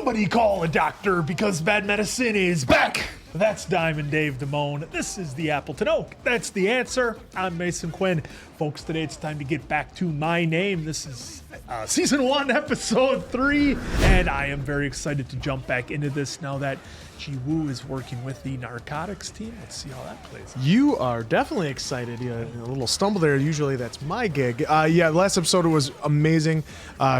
Somebody call a doctor because bad medicine is back. That's Diamond Dave Damone. This is the Appleton Oak. That's the answer. I'm Mason Quinn. Folks, today it's time to get back to my name. This is season 1, episode 3. And I am very excited to jump back into this now that Ji-woo is working with the narcotics team. Let's see how that plays. You are definitely excited. Yeah, a little stumble there. Usually that's my gig. Yeah, last episode was amazing.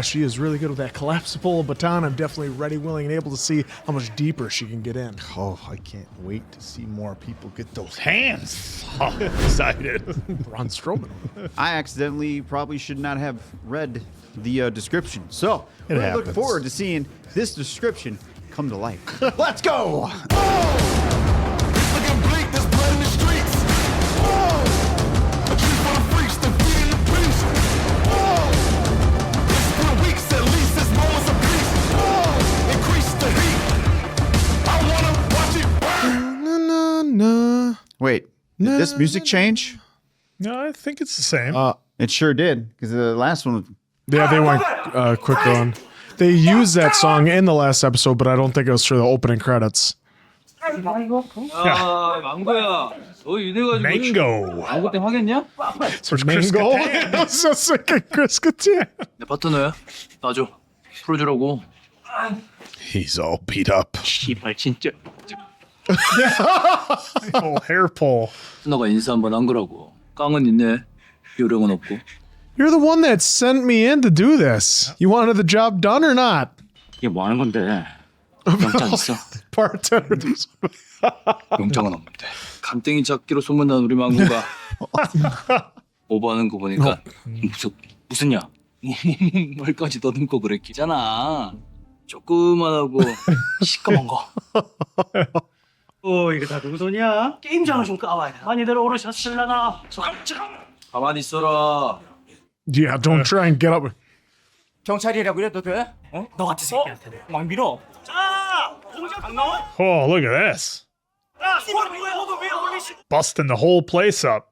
She is really good with that collapsible baton. I'm definitely ready, willing, and able to see how much deeper she can get in. Oh, I can't wait to see more people get those hands. Oh, excited. Ron Strowman. I accidentally probably should not have read the description. So It we happens. look forward to seeing this description come to life. Let's go! Wait, did this music change? No, I think it's the same. It sure did, because the last one. Yeah, they went quick on. They used that song in the last episode, but I don't think it was for the opening credits. 야, 망고야. 너 이래가지고 Mango. 망고 때 하겠냐? Mango? So sick of Chris Kattan. 내 파트너야. 놔줘. 풀어주라고. He's all beat up. 씨발 진짜. Oh, hair pull. 너가 인사 한번 한 거라고. 깡은 있네. 요령은 없고. You're the one that sent me in to do this. You wanted the job done or not? 이게 뭐 하는 건데? 영장 있어? Bartender. 영장은 없는데. 간땡이 잡기로 소문난 우리 망고가 오버하는 거 보니까 무슨냐? 말까지 더듬고 그랬잖아. 조금만 하고 시꺼먼 거. 이거 다 누구 손이야? 게임장을 좀 까와야 돼. 많이들 오르셨을라나? 가만히 있어라. Yeah, don't try and get up. 경찰이라고 그래도 돼? 어? 너 같은 새끼한테는 막 밀어. 자, 공작 안 나와? Oh, look at this. 야, 씨발 너도 왜 올리시? Busting the whole place up.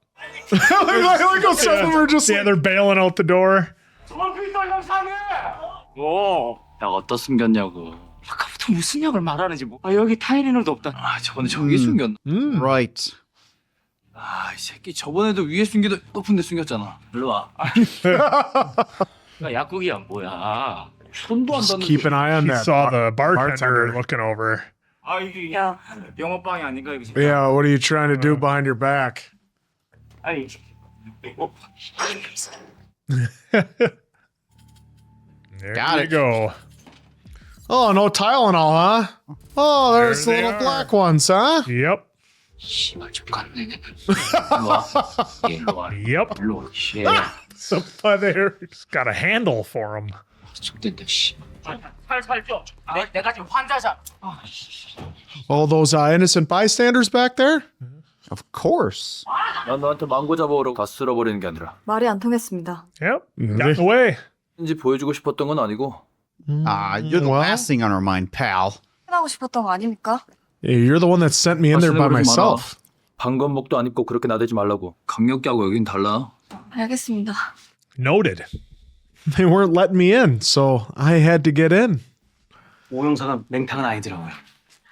Look how some of them are just Yeah, they're bailing out the door. 저만 필터 영상해. 약 어디다 숨겼냐고. 아까부터 무슨 약을 말하는지 뭐. 여기 타이레놀도 없다. 저번에 저기 숨겼나? Right. 이 새끼 저번에도 위에 숨기도 높은 데 숨겼잖아. 일로 와. 야, 약국이야 뭐야. 손도 안 Just 닿는 keep an eye on He that. saw the bartender bartender. looking over. 이게 영업방이 아닌가 이거. Yeah, what are you trying to do behind your back? 아니. There Got you it. go. Oh, no Tylenol, huh? Oh, there's the There they little are. black ones, huh? Yep. 씨발 좀 갔네. 일로 와. 일로 와. Yep. 일로 와. 씨. So there, he's got a handle for him. 죽된다 씨. 살살 줘. 내가 지금 환자자. All those innocent bystanders back there? Of course. 난 너한테 망고 잡아오라고 다 쓸어버리는 게 아니라 말이 안 통했습니다. Yep. Got in the way. 왠지 보여주고 싶었던 건 아니고 You're the Well. last thing on our mind, pal. 하고 싶었던 거 아닙니까? Yeah, you're the one that sent me in there by myself. 방검목도 안 입고 그렇게 나대지 말라고. 강력기 하고 여긴 달라. 알겠습니다. Noted. They weren't letting me in, so I had to get in. 오영사가 맹탕은 아니더라고요.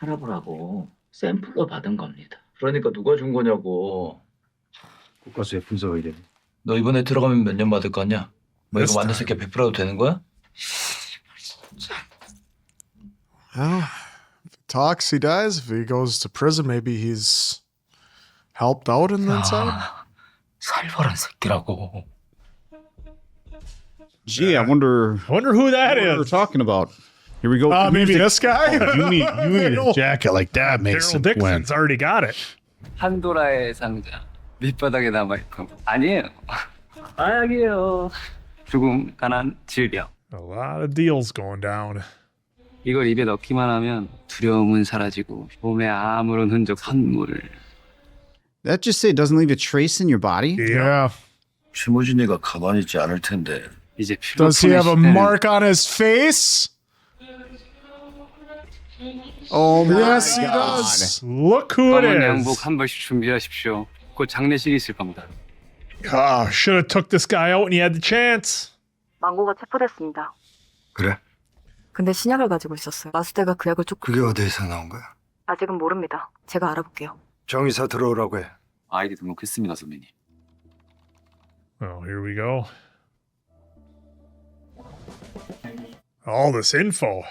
할아버라고 샘플로 받은 겁니다. 그러니까 누가 준 거냐고. 국가수의 분석을 이래. 너 이번에 들어가면 몇 년 받을 거 아니야? 뭐 이거 됐어. 만든 새끼 100%도 되는 거야? Well, if he talks, he dies. If he goes to prison, maybe he's helped out in the inside. 살벌한 새끼라고. Gee, I wonder I wonder who that what we're is. talking about. Here we go. Maybe this guy? You need a jacket like that, Daryl Mason Quinn. Dixon's already got it. 판도라의 상자 밑바닥에 남아있고 아니에요. 마약이에요. 죽음, 가난, 질병. A lot of deals going down. 이걸 입에 넣기만 하면 두려움은 사라지고 몸에 아무런 흔적 선물. That just say it doesn't leave a trace in your body? Yeah. 심호진이가 가만히 있지 않을 텐데. 이제 필요 Does he have a mark on his face? Oh my Yes, he God. does. Look who it 검은 is. 양복 한 벌씩 준비하십시오. 곧 장례식이 있을 겁니다. Should have took this guy out when he had the chance. 망고가 체포됐습니다. 그래? 근데 신약을 가지고 있었어요. 마수대가 그 약을 조금... 그게 어디에서 나온 거야? 아직은 모릅니다. 제가 알아볼게요. 정의사 들어오라고 해. 아이디 등록했습니다, 선배님. Oh, here we go. All this info.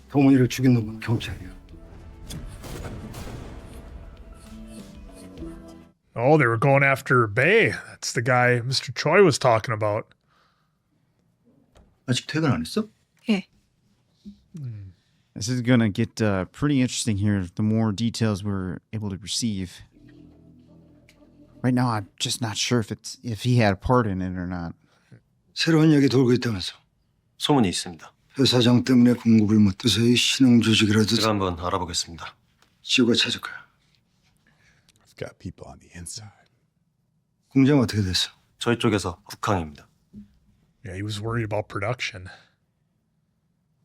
동훈이를 죽인 놈은 경찰이야. Oh, they were going after Bay. That's the guy Mr. Choi was talking about. 아직 퇴근 안 했어? 예. This is gonna get pretty interesting here. The more details we're able to receive. Right now, I'm just not sure if he had a part in it or not. 새로운 얘기 돌고 있다면서. 소문이 있습니다. 회사장 때문에 공급을 못 해서 이 신흥 조직이라도 제가 한번 알아보겠습니다. 지우가 찾을 거야. I've got people on the inside. 공장 어떻게 됐어? 저희 쪽에서 국항입니다. Yeah, he was worried about production.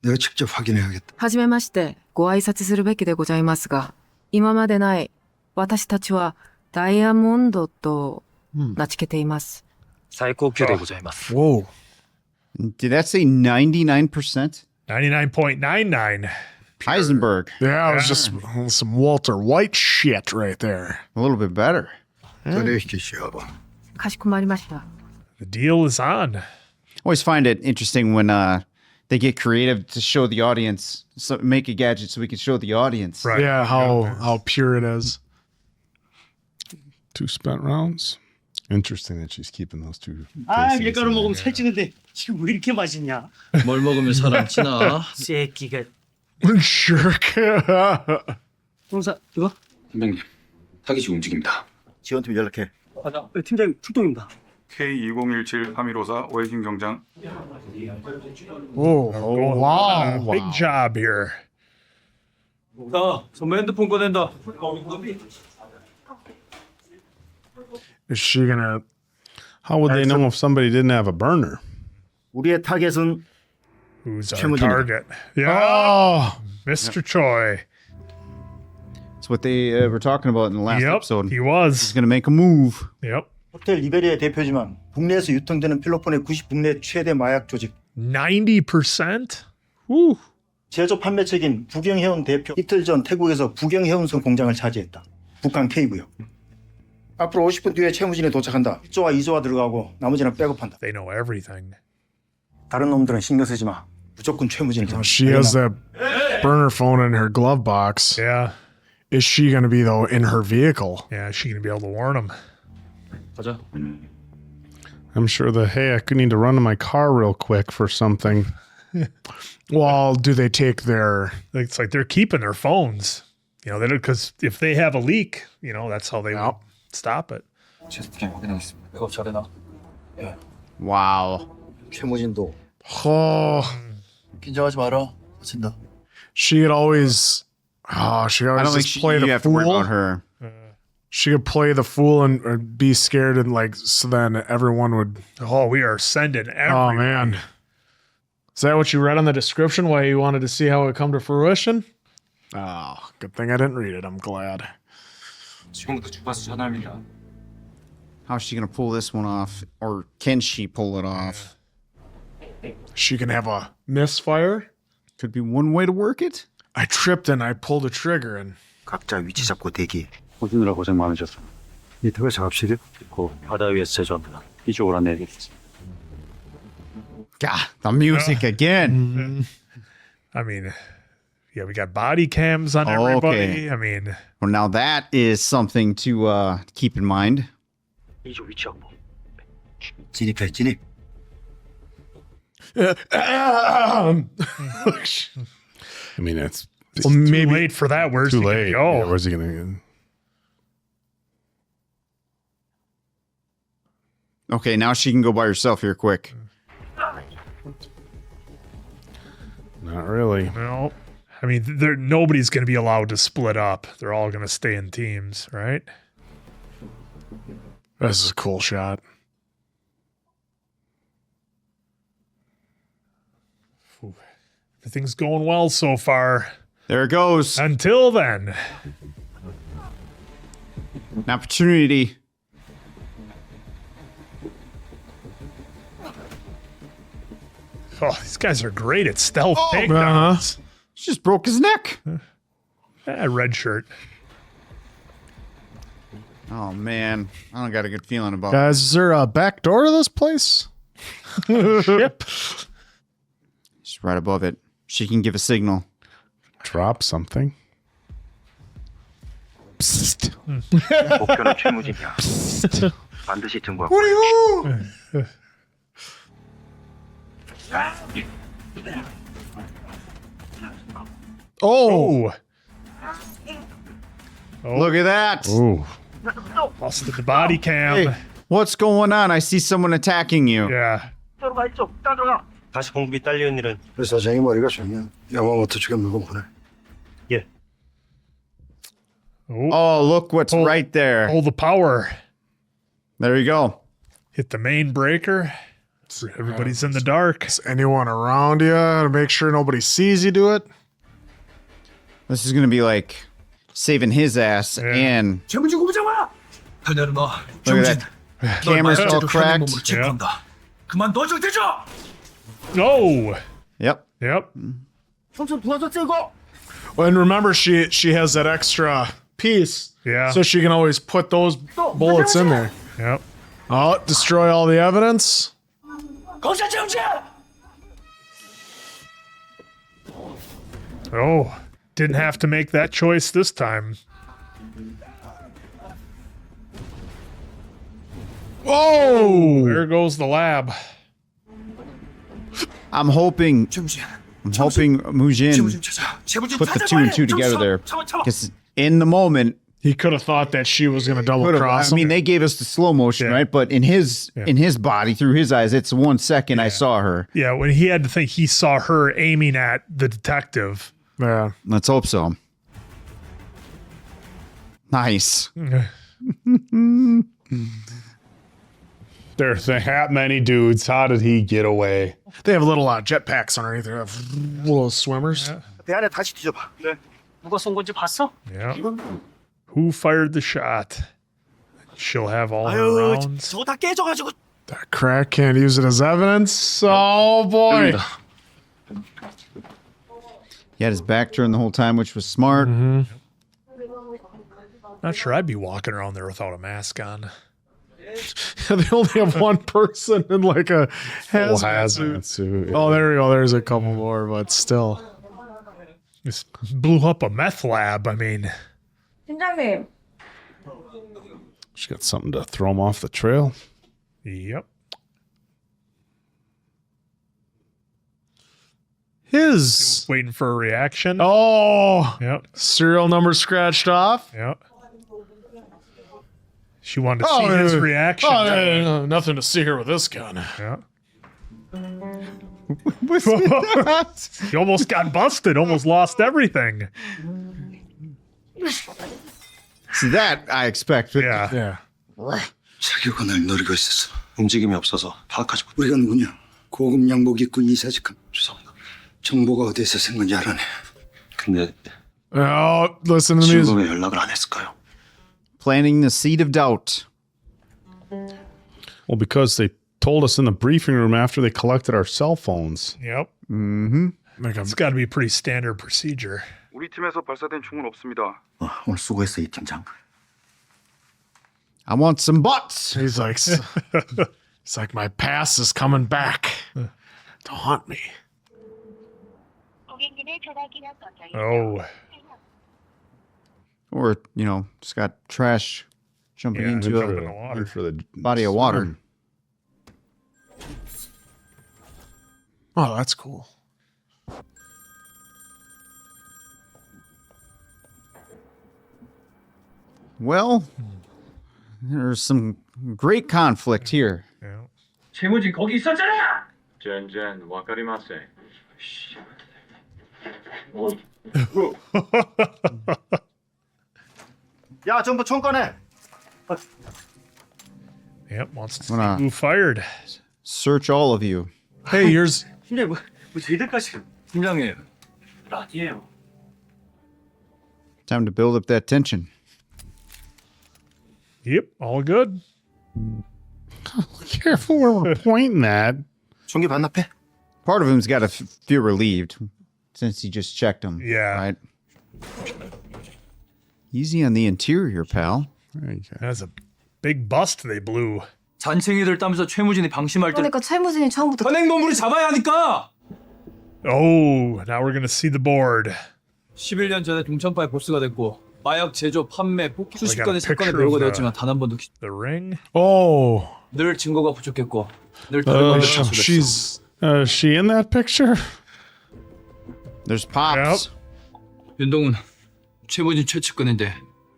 내가 직접 확인해야겠다. はじめまして、ご挨拶するべきでございますが、今までない、私たちはダイヤモンドと名付けています。最高級でございます。 Whoa. Did that say 99%? 99.99. Heisenberg. Yeah, it was just some Walter White shit right there. A little bit better. 도래시키시오. かしこまりました。 The deal is on. Always find it interesting when they get creative to show the audience, so make a gadget so we can show the audience. Right. Yeah, how pure it is. 2 spent rounds. Interesting that she's keeping those 2. 아, 밀가루 먹으면 살찌는데 지금 왜 이렇게 맛있냐? 뭘 먹으면 사람 치나? 새끼가. Jerk. 동사 이거? 선배님, 타깃이 움직입니다. 지원팀 연락해. 맞아. 팀장님 출동입니다. K2017 3.154 오해진 경장. Oh, Going wow. Big job here. 자, 선배 핸드폰 꺼낸다. Is she gonna... How would they know if somebody didn't have a burner? 우리의 타겟은 Who's our 최무진이다. target? Yeah, Oh, Mr. Choi. That's what they were talking about in the last Yep, episode. he He's was. going to make a move. Yep. 호텔 이베리아 대표지만 국내에서 유통되는 필로폰의 90 국내 최대 마약 조직 90%? Woo. 제조 판매 책임 부경해운 대표 이틀 전 태국에서 부경해운성 공장을 차지했다. 북한 K구역. 앞으로 50분 뒤에 채무진이 도착한다. 1조와 2조와 들어가고 나머지는 백업한다. They know everything. 다른 놈들은 신경 쓰지 마. 무조건 채무진을 잡아. she has that burner phone in her glove box. Yeah. Is she gonna be, though, in her vehicle? Yeah, is she going to be able to warn them? 가자. I'm sure hey, I could need to run to my car real quick for something. Well, do they take their... It's like they're keeping their phones. You know, because if they have a leak, you know, that's how they would stop it. 이거 잘해놔. Wow. 채무진도 Oh, 긴장하지 마라. 다친다. she could always... Oh, she could I always don't think just play you the have to worry fool. about her. She could play the fool and or be scared and, like, so then everyone would... Oh, we are sending Oh, everyone. man. Is that what you read on the description? Why you wanted to see how it come to fruition? Oh, good thing I didn't read it. I'm glad. 지금부터 주파수 전화합니다. How's she going to pull this one off? Or can she pull it off? She can have a misfire. Could be one way to work it. I tripped and I pulled a trigger and... 각자 위치 잡고 대기. 보시느라 고생 많으셨어. 이태가 작업실이요? 그 바다 위에서 제조합니다. 이쪽으로 안내해드리겠습니다. God, the music again. I mean, yeah, we got body cams on everybody. I mean, Well, now that is something to keep in mind. 이쪽 위치 확보. 진입해 진입. I mean, it's well, maybe too late for that. Where's too he gonna late. go? Yeah, where's he gonna? Okay, now she can go by herself here quick. Not really. No, I mean, nobody's going to be allowed to split up. They're all going to stay in teams, right? This is a cool shot. Everything's going well so far. There it goes. Until then. An opportunity. Oh, these guys are great at stealth uh-huh. takedowns. She just broke his neck. Red shirt. Oh man, I don't got a good feeling about Guys, is there a back door to this place? Ship. She's right above it. She can give a signal. Drop something. Psst. 목표는 최무진이야. 반드시 증거할 거야. Oh, Look at that. Ooh. Lost the body cam. Hey, what's going on? I see someone attacking you. Yeah. 다시 공급이 딸리는 일은 사장이 머리가 좋냐? 야마모토 측에 물건 보내. 예. Oh, look what's Oh. right there. Hold the power. There you go. Hit the main breaker. Everybody's in the dark. is anyone around you to make sure nobody sees you do it? This is gonna be like saving his ass and 최무진 고부장아. 하늘은 너. look at that. Camera's all cracked. Yeah. 그만 둬줘 대죠. Oh. Yep. Yep. 삼촌 도와줬지 이거. Well, and remember, she has that extra piece, Yeah. so she can always put those bullets in there. Yep. Oh, destroy all the evidence. 거기서 최무진. Oh. Didn't have to make that choice this time. Whoa! There goes the lab. I'm hoping 최무진. Mujin 찾아. 최무진 put the two and two together there. Because in the moment, He could have thought that she was going to double I cross him. mean, they gave us the slow motion, Yeah. right? But in his body, through his eyes, it's 1 second I saw her. Yeah, when he had to think he saw her aiming at the detective. Yeah. Let's hope so. Nice. There's that many dudes. How did he get away? They have little jetpacks underneath. They have little swimmers. 배 안에 다시 뒤져봐. 네. 누가 쏜 건지 봤어? Yeah. Who fired the shot? She'll have all her 아유, rounds. 저거 다 깨져가지고. That crack can't use it as evidence. Oh boy. He had his back turned the whole time, which was smart. Not sure I'd be walking around there without a mask on. They only have one person in like a hazmat Hazmat suit. suit. Oh, there we go. There's a couple more, but still. Just blew up a meth lab. I mean, 팀장님. She got something to throw him off the trail. yep. His. Waiting for a reaction. Oh. Yep. Serial number scratched off. Yep. She wanted to see his reaction. Oh, nothing to see here with this gun. Yeah. He almost got busted, almost lost everything. See, that I expect. Yeah. Yeah. 자기가 날 노리고 있었어. 움직임이 없어서 파악하지 못. 우리가 누구냐? 고급 양복 입고 이사직함. 죄송합니다. 정보가 어디에서 쓴 건지 알아내. 근데 Oh, listen to the music. 왜 연락을 안 했을까요? Planting the seed of doubt. Well, because they told us in the briefing room after they collected our cell phones. Yep. Like a It's got to be a pretty standard procedure. 우리 팀에서 발사된 총은 없습니다. 오늘 수고했어 이 팀장. I want some butts. He's like, it's like my past is coming back to haunt me. Oh. Or, you know, just got trash jumping Yeah, into jumping a in the water. For the body of water. Oh, that's cool. Well, there's some great conflict here. Yeah. 최무진 거기 있었잖아. 全然わかりません。 야, 전부 총 꺼내. Yep. Wants to see Wanna- who fired. Search all of you. Hey, yours. 팀장님, 뭐 저희들까지. 팀장님, 라디에요. Time to build up that tension. Yep. All good. Careful where we're pointing that. 총기 반납해. Part of him's got to feel relieved since he just checked him. Yeah. Right? Easy on the interior, pal. That's a big bust they blew. 잔챙이들 따면서 최무진이 방심할 때 그러니까 최무진이 처음부터 현행범으로 잡아야 하니까. Oh, now we're gonna see the board. 11년 전에 동천파의 보스가 됐고 마약 제조, 판매, 폭행 수십 got a 건의 사건에 picture 배우가 of, 되었지만 단 한 번도 The ring. Oh, 늘 증거가 부족했고 늘 다른 건데 차수됐어. she's Is she in that picture? There's Pops. 윤동훈 최무진 최측근인데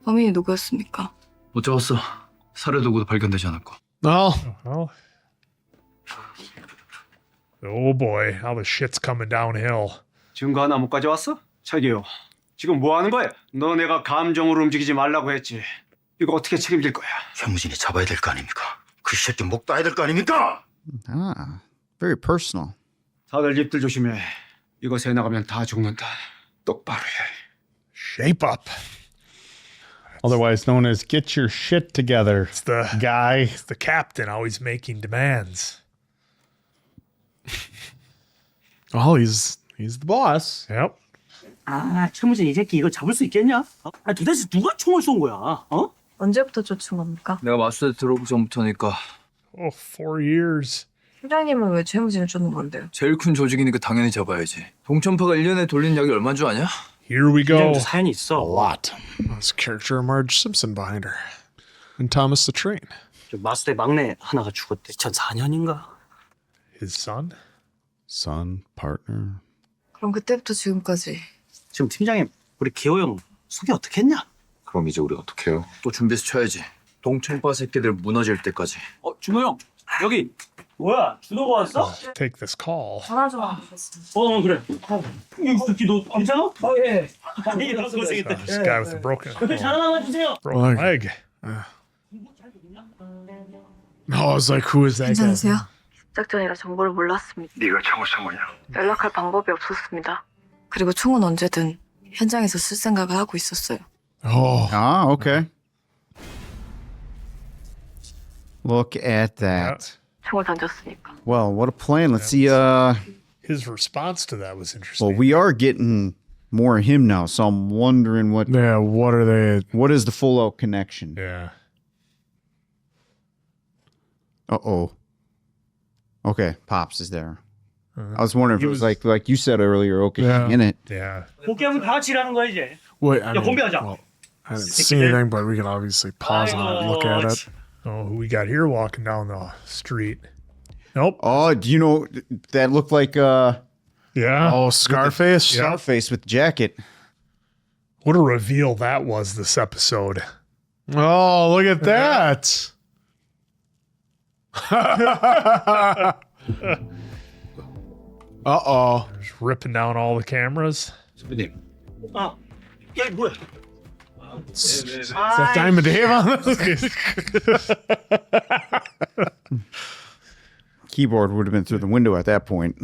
범인이 누구였습니까? 못 잡았어. 살해 도구도 발견되지 않았고. well. Well. Oh boy, how the shit's coming downhill. 증거 하나 못 가져왔어? 자기요. 지금 뭐 하는 거야? 너 내가 감정으로 움직이지 말라고 했지. 이거 어떻게 책임질 거야? 최무진이 잡아야 될 거 아닙니까? 그 새끼 목 따야 될 거 아닙니까? Ah, very personal. 다들 입들 조심해. 이거 새 나가면 다 죽는다. 똑바로 해. Shape up. Otherwise known as get your shit together, It's the guy. It's the captain always making demands. Well, he's the boss. Yep. 아, 최무진 이 새끼 이거 잡을 수 있겠냐? 아, 도대체 누가 총을 쏜 거야? 어? 언제부터 쫓은 겁니까? 내가 마수대 들어오기 전부터니까. Oh, 4 years. 팀장님은 왜 최무진을 쫓는 건데요? 제일 큰 조직이니까 당연히 잡아야지. 동천파가 1년에 돌린 약이 얼마인 줄 아냐? Here we go. 팀장도 사연이 있어. Lot. This character of Marge Simpson behind her, and Thomas the Train. 저 마수대 막내 하나가 죽었대. 2004년인가? His son. Son, partner. 그럼 그때부터 지금까지 지금 팀장님 우리 기호 형 소개 어떻게 했냐? 그럼 이제 우리 어떻게 해요? 또 준비해서 쳐야지. 동천파 새끼들 무너질 때까지. 준호 형 여기. 뭐야? 준호가 왔어? Take this call. 전화 좀 하겠습니다. 그래. 이 새끼 너 괜찮아? 예. 이게 나서 고생했다. This guy with a broken 하나만 주세요. broken leg. No, I was like, who is that guy? 괜찮으세요? 작전이라 정보를 몰랐습니다. 네가 참고참고냐? 연락할 방법이 없었습니다. 그리고 총은 언제든 현장에서 쓸 생각을 하고 있었어요. Oh, Ah, okay. Look at that. 총을 던졌으니까. Well, what a plan. Let's see. His response to that was Well, interesting. we are getting more of him now, so I'm wondering what yeah. What are they? is the full out connection? Yeah. Uh-oh. Okay, Pops is there. I was wondering if it was like you said earlier, okay, Yeah. in it. Yeah. 복귀하면 다 같이 일하는 거야 이제. Wait, I mean, 공개하자. well, I didn't see anything, but we can obviously pause on it and look at it. Oh, who we got here walking down the street? Nope. Oh, do you know that looked like Yeah. Oh, Scarface. Yeah. Scarface with jacket? What a reveal that was this episode. Oh, look at that. Uh-oh. Just ripping down all the cameras. 선배님. 야 뭐야? Is that Diamond Dave on this? Keyboard would have been through the window at that point.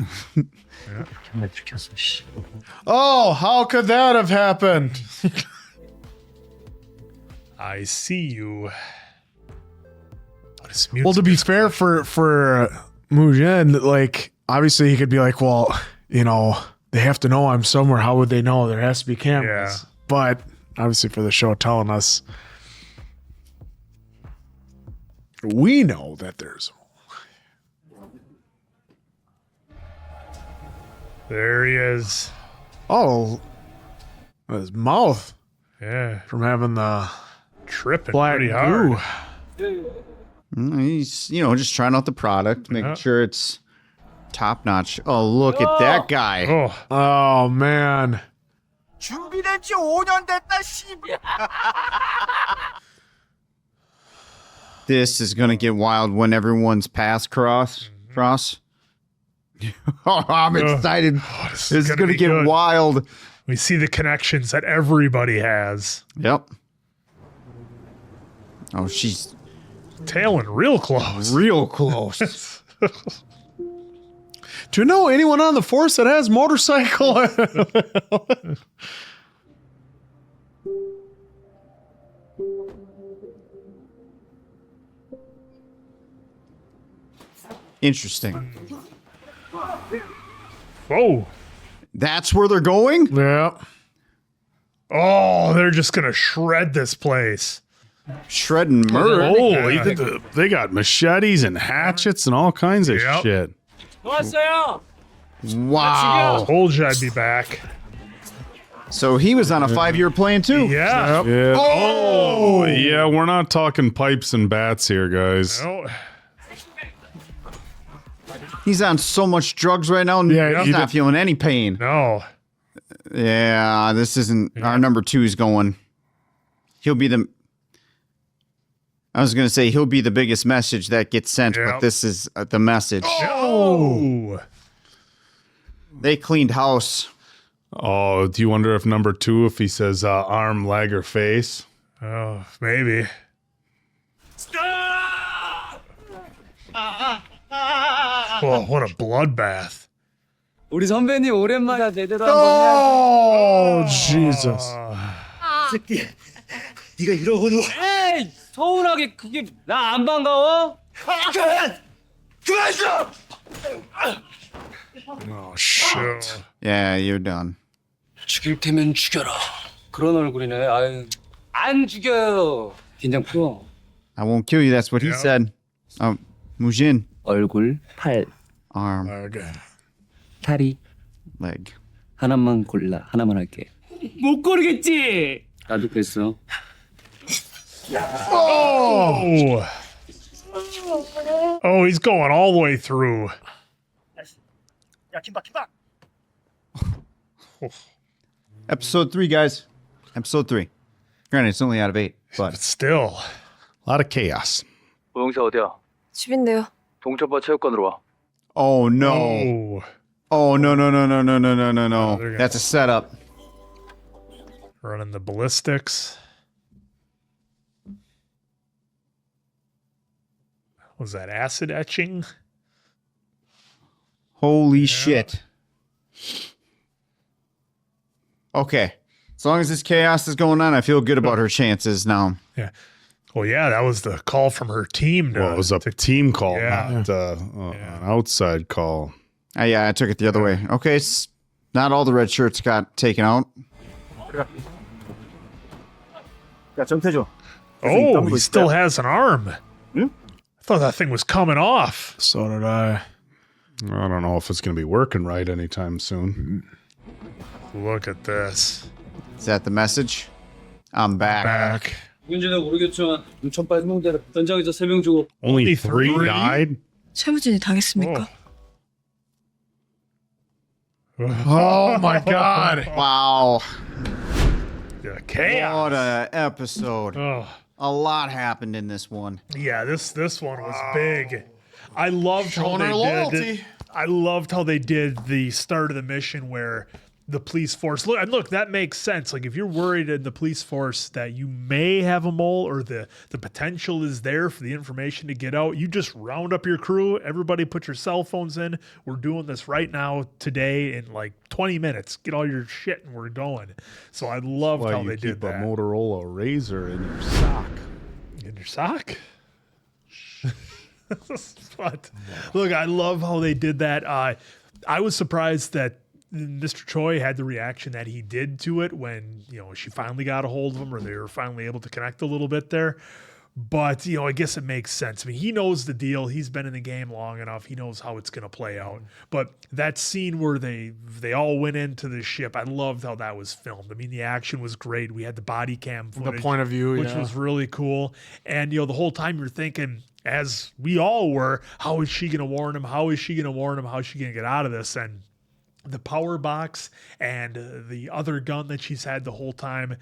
Oh, how could that have happened? I see you. What is Well, to be fair for Mujin, like, obviously he could be like, well, you know, they have to know I'm somewhere. How would they know? There has to be cameras. Yeah. But obviously for the show telling us, we know that there's. There he is. Oh, his mouth Yeah. from having the Tripping black pretty hard. goo. He's, just trying out the product, making Yeah. sure it's top notch. Oh, look at that guy. Oh, Oh, man. 준비된 지 5년 됐다 씨발. This is gonna get wild when everyone's paths cross. Oh, I'm excited. this This is gonna be get good. wild. We see the connections that everybody has. Yep. Oh, she's Tailing real close. real close. Do you know anyone on the force that has motorcycle? Interesting. Whoa. That's where they're going? Yeah. Oh, they're just going to shred this place. Shred and murder. Holy, they got machetes and hatchets and all kinds of shit. 왔어요. Wow. Told you I'd be back. So he was on a 5-year plan too. Yeah. Yeah. Oh, yeah. We're not talking pipes and bats here, guys. Oh. He's on so much drugs right now. Yeah, he's not feeling any pain. No. Yeah, this isn't our number 2 is going. He'll be the. I was gonna say he'll be the biggest message that gets sent, but this is the message. Oh. They cleaned house. Oh, do you wonder if number 2, if he says arm, leg, or face? Oh, maybe. Whoa, what a bloodbath. 우리 선배님 오랜만에 제대로 Oh, Jesus. 새끼, 네가 이러고도 에이, 서운하게 그게 나 안 반가워? 그만 좀! Oh, shit. Yeah, you're done. 죽일 테면 죽여라. 그런 얼굴이네. 아유, 안 죽여요. 긴장 풀어. I won't kill you. That's what he said. Mujin. 얼굴, 팔, Arm, Okay. 다리. leg. 하나만 골라. 하나만 할게. 못 고르겠지? 나도 그랬어. Oh. Oh, he's going all the way through. 야, 김밥. Episode 3, guys. Episode 3. Granted, it's only out of 8, but Still. A lot of chaos. 고영사 어디야? 집인데요. 동천바 체육관으로 와. oh no. Oh. Oh no. they're That's a setup. Running the ballistics. Was that acid etching? Holy shit. Okay. As long as this chaos is going on, I feel good about her chances now. Yeah. Well, yeah, that was the call from her team. Well, it was a team call, Yeah. not an outside call. Yeah, I took it the other way. Okay, not all the red shirts got taken out. 야, 정태조. Oh, he still has an arm. Hmm? I thought that thing was coming off. So did I. I don't know if it's going to be working right anytime soon. Look at this. Is that the message? I'm back. Back. 누군지는 모르겠지만 눈천바 해병대를 전장에서 3명 주고 Only three? 3 died? 최무진이 당했습니까? Oh my God. Wow. Yeah, chaos. What an episode. Oh. A lot happened in this one. Yeah, this one was big. I loved how Showing they her did. loyalty. I loved how they did the start of the mission where the police force look, that makes sense. Like if you're worried in the police force that you may have a mole or the potential is there for the information to get out, you just round up your crew. Everybody put your cell phones in. We're doing this right now today in like 20 minutes. Get all your shit and we're going. So I loved Why how you they keep did that. a Motorola Razor in your sock? In your sock? But look, I love how they did that. I was surprised that Mr. Choi had the reaction that he did to it when, she finally got a hold of him or they were finally able to connect a little bit there. But, I guess it makes sense. I mean, he knows the deal. He's been in the game long enough. He knows how it's going to play out. But that scene where they all went into the ship, I loved how that was filmed. I mean, the action was great. We had the body cam footage. The point of view, which was really cool. And, the whole time you're thinking, as we all were, how is she going to warn him? How is she going to warn him? How is she going to get out of this? And the power box and the other gun that she's had the whole time,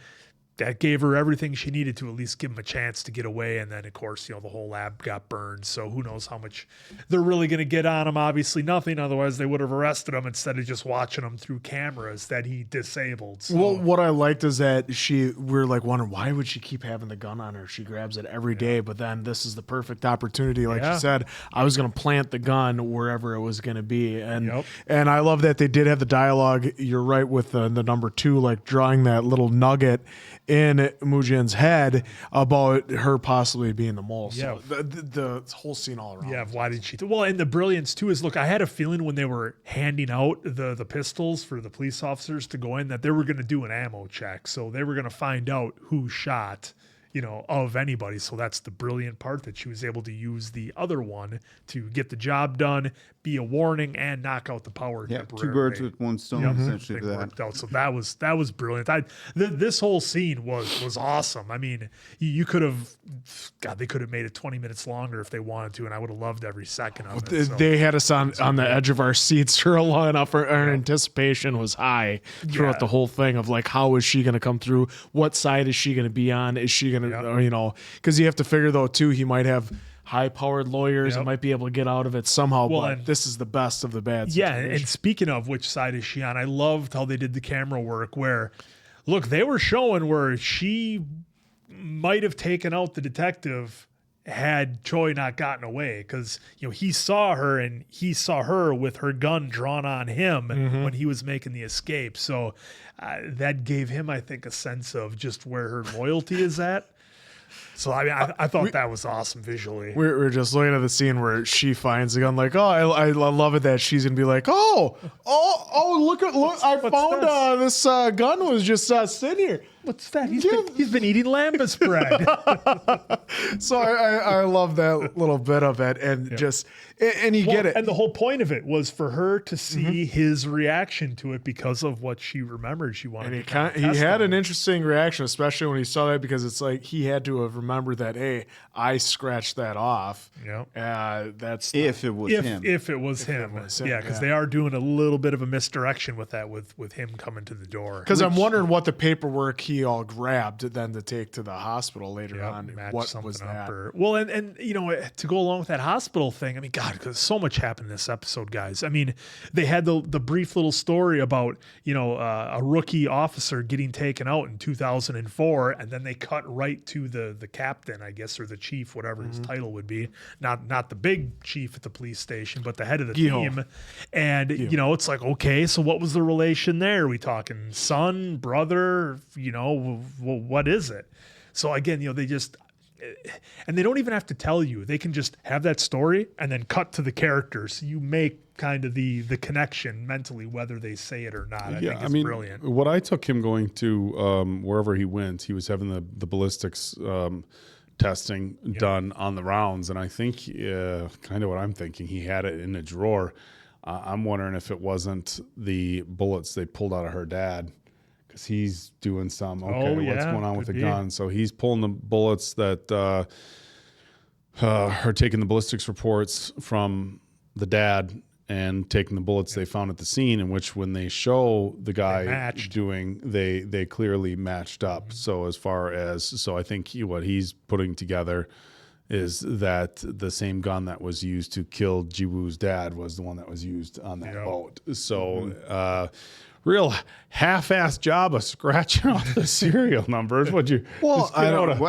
that gave her everything she needed to at least give him a chance to get away. And then, of course, the whole lab got burned. So who knows how much they're really going to get on him. Obviously nothing. Otherwise, they would have arrested him instead of just watching him through cameras that he disabled. So. Well, what I liked is that we're like wondering why would she keep having the gun on her? She grabs it every day, but then this is the perfect opportunity. Like she said, I was going to plant the gun wherever it was going to be. And and I love that they did have the dialogue. You're right with the number 2, like drawing that little nugget in Mujin's head about her possibly being the mole. Yeah. So the whole scene all around. Yeah, why did she? Well, and the brilliance too is, look, I had a feeling when they were handing out the pistols for the police officers to go in that they were going to do an ammo check. So they were going to find out who shot, of anybody. So that's the brilliant part, that she was able to use the other one to get the job done, be a warning, and knock out the power. Yeah, 2 birds with 1 stone, essentially. It worked out. So that was brilliant. This whole scene was awesome. I mean, you could have, God, they could have made it 20 minutes longer if they wanted to, and I would have loved every second of it. So. They had us on the edge of our seats for long enough. Our anticipation was high throughout the whole thing of like, how is she going to come through? What side is she going to be on? Is she going to, because you have to figure though too, he might have high-powered lawyers and might be able to get out of it somehow. Well, but this is the best of the bad situation. Yeah, and speaking of which side is she on, I loved how they did the camera work where, look, they were showing where she might have taken out the detective had Choi not gotten away, because he saw her and he saw her with her gun drawn on him when he was making the escape. So that gave him, I think, a sense of just where her loyalty is at. So I mean, I thought that was awesome visually. We're just looking at the scene where she finds the gun. Like, I love it that she's gonna be like, look! I found this gun was just sitting here. What's that? He's been eating lambus bread. So I love that little bit of it, and you get it. And the whole point of it was for her to see his reaction to it because of what she remembered. She wanted. And he had an interesting reaction, especially when he saw that, because it's like he had to have remembered that, hey, I scratched that off. Yeah. That's if it was him. If it was him. Yeah, because they are doing a little bit of a misdirection with that, with him coming to the door. Because I'm wondering what the paperwork he all grabbed then to take to the hospital later on. What was that? And to go along with that hospital thing, I mean, God, because so much happened in this episode, guys. I mean, they had the brief little story about, a rookie officer getting taken out in 2004, and then they cut right to the captain, I guess, or the chief, whatever his title would be. Not the big chief at the police station, but the head of the team. And, it's like, okay, so what was the relation there? Are we talking son, brother, what is it? So again, they just, and they don't even have to tell you. They can just have that story and then cut to the characters. So you make kind of the connection mentally, whether they say it or not. I think it's brilliant. What I took him going to wherever he went, he was having the ballistics testing done on the rounds, and I think kind of what I'm thinking, he had it in a drawer. I'm wondering if it wasn't the bullets they pulled out of her dad. Because he's doing some, what's going on with the gun? So he's pulling the bullets that are taking the ballistics reports from the dad and taking the bullets they found at the scene, in which when they show the guy doing, they clearly matched up. So I think what he's putting together is that the same gun that was used to kill Ji-woo's dad was the one that was used on that boat. So real half-assed job of scratching off the serial numbers. Well,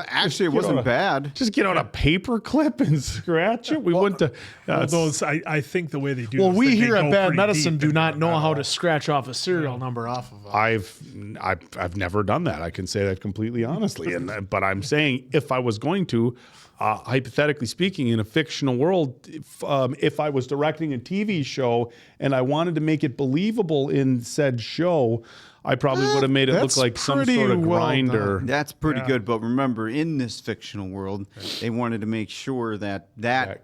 actually, it wasn't bad. Just get out a paper clip and scratch it. We went to those. I think the way they do. Well, we here at Bad Medicine do not know how to scratch off a serial number off of. I've never done that. I can say that completely honestly. But I'm saying, if I was going to, hypothetically speaking, in a fictional world, if I was directing a TV show and I wanted to make it believable in said show, I probably would have made it look like some sort of grinder. That's pretty good, but remember, in this fictional world, they wanted to make sure that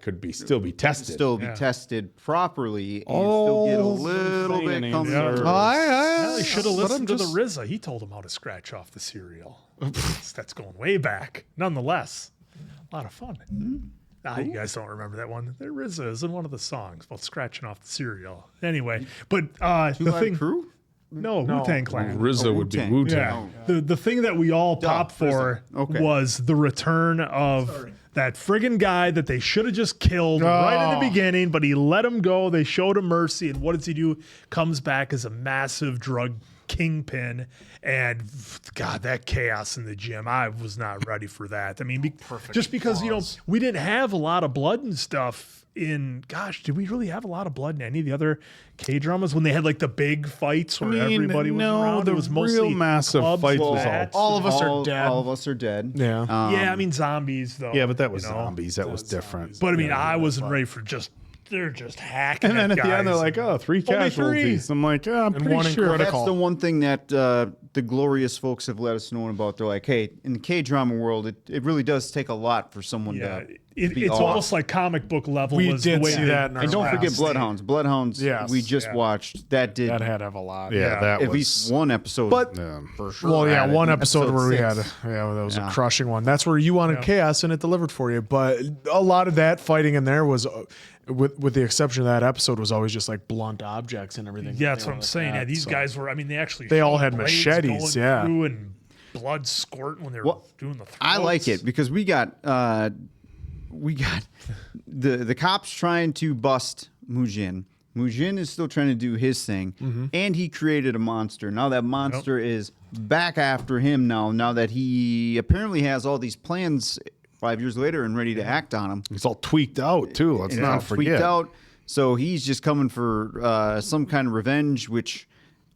could still be tested. Still be tested properly, and still get a little bit Well, he should have listened to the RZA. He told him how to scratch off the cereal. That's going way back. Nonetheless, a lot of fun. You guys don't remember that one. There is in one of the songs about scratching off the cereal. Anyway, but the thing. Crew? No, Wu-Tang Clan. RZA would be Wu-Tang. Yeah. The thing that we all popped for was the return of that friggin' guy that they should have just killed right at the beginning, but he let him go. They showed him mercy, and what does he do? Comes back as a massive drug Kingpin, and God, that chaos in the gym, I was not ready for that. I mean, just because, we didn't have a lot of blood and stuff did we really have a lot of blood in any of the other K-dramas when they had like the big fights where everybody was around? The It was mostly real massive clubs, fights was bats. All of us are dead. All of us are dead. Yeah. Yeah, I mean zombies though. Yeah, but that was zombies. That was different. But I mean, I wasn't ready for they're just hacking. And then at the end, they're guys. like, "Oh, 3 Only casualties." I'm like, "Yeah, I'm And pretty one in sure." critical. That's the one thing that the glorious folks have let us know about. They're like, hey, in the K-drama world, it really does take a lot for someone to be it's off. almost like comic book level. We was did the way see they- that in our And don't last forget Bloodhounds. Bloodhounds, Yes. we just watched. That That had to have a lot. Yeah, that at was least one episode. But- for sure. Well, yeah, had it. one episode where we had, 6. that was Yeah. a crushing one. That's where you wanted chaos and it delivered for you. But a lot of that fighting in there was, with the exception of that episode, was always just like blunt objects and everything. Yeah, that's what I'm saying. Yeah, these guys were. I mean, They all had blades machetes, going yeah. through and blood squirting when they were Well, doing the. Throats. I like it because we got the cops trying to bust Mujin. Mujin is still trying to do his thing, and he created a monster. Now that monster is back after him now that he apparently has all these plans 5 years later and ready to act on them. It's all tweaked out too. Let's not forget. Tweaked out. So he's just coming for some kind of revenge, which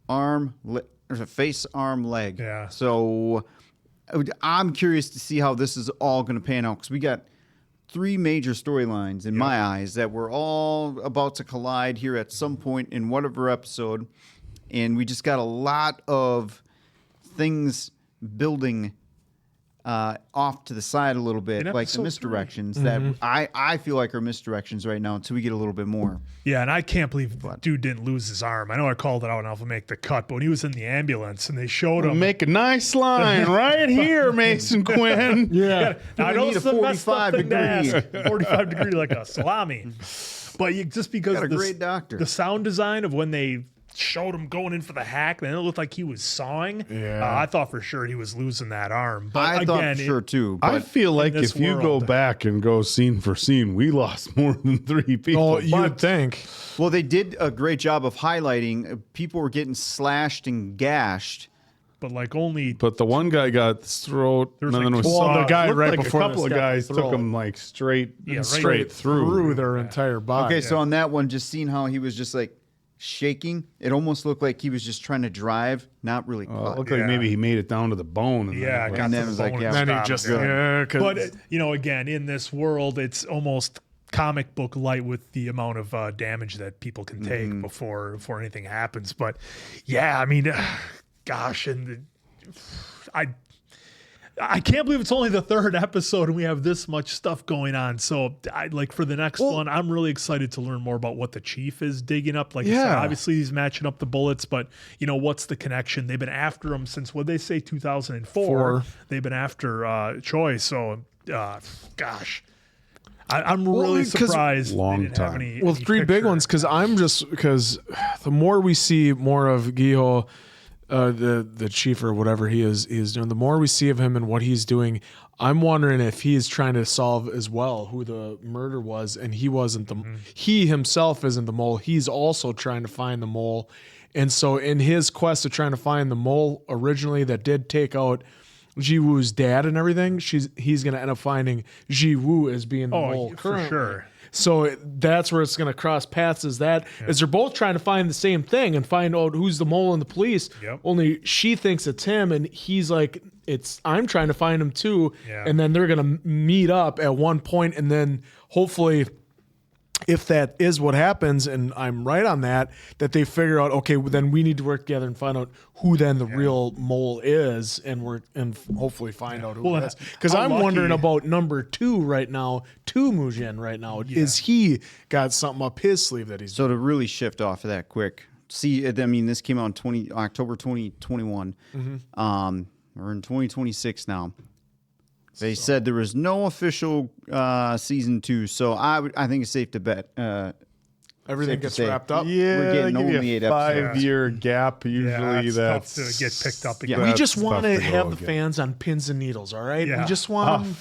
there's a face, arm, leg. Yeah. So I'm curious to see how this is all going to pan out because we got 3 major storylines in my eyes that were all about to collide here at some point in whatever episode, and we just got a lot of things building off to the side a little bit, In like the episode 3. misdirections that I feel like are misdirections right now until we get a little bit more. Yeah, and I can't believe dude didn't lose his arm. I know I called it out on Alpha Make the Cut, but when he was in the ambulance and they showed him. Make a nice line right here, Mason Quinn. Yeah, now, I know need it's a a messed up 45 thing to degree. ask. 45 degree like a salami. But just because Got a the, great doctor. the sound design of when they showed him going in for the hack, then it looked like he was sawing. Yeah. I thought for sure he was losing that arm. But I again, thought for sure too. I But feel like this if you go world- back and go scene for scene, we lost more than 3 people. Oh, you would But think. well, they did a great job of highlighting people were getting slashed and gashed. but like only But the one guy got his throat. There's and then like was two- the guy looked right like before a couple this of got guys the took throat. him like straight right straight through. their entire body. Okay, so on that one, just seeing how he was just like shaking, it almost looked like he was just trying to drive, not really It cut. looked like maybe he made it down to the bone. And yeah, then, got And to then the it was like, bone yeah. and then he stopped. just, Yeah. 'cause- But again, in this world, it's almost comic book light with the amount of damage that people can take before anything happens. But yeah, I mean, gosh, and I can't believe it's only the 3rd episode and we have this much stuff going on. So for the next one, I'm really excited to learn more about what the chief is digging up. Like I said, obviously he's matching up the bullets, but what's the connection? They've been after him since, what they say, 2004. They've been after Choi. So gosh, I'm really 'cause- surprised. Long they didn't have time. any, Well, any 3 big picture. ones because the more we see more of Giho, the chief or whatever he is doing, the more we see of him and what he's doing, I'm wondering if he is trying to solve as well who the murder was, and he wasn't he himself isn't the mole. He's also trying to find the mole, and so in his quest of trying to find the mole originally that did take out Ji-woo's dad and everything, he's going to end up finding Ji-woo as being the mole for currently. sure. So that's where it's going to cross paths. Is they're both trying to find the same thing and find out who's the mole in the police. Yep. Only she thinks it's him, and he's like, I'm trying to find him too. Yeah. And then they're going to meet up at one point, and then hopefully, if that is what happens, and I'm right on that they figure out, okay, well, then we need to work together and find out who then the real mole is, and hopefully find out who it is. Because how I'm lucky- wondering about number 2 right now, Mujin right now. Is he got something up his sleeve that he's So to really shift off of that quick, see, I mean, this came out in October 2021. We're in 2026 now. They said there was no official season 2, so I think it's safe to bet. everything safe to gets say. wrapped up? Yeah, We're getting they give you only a 8 episodes. 5-year gap. Usually it's that's tough to get picked up Yeah. again. We just That's want tough to to have go the again. fans on pins and needles, all right? Yeah. We just want them.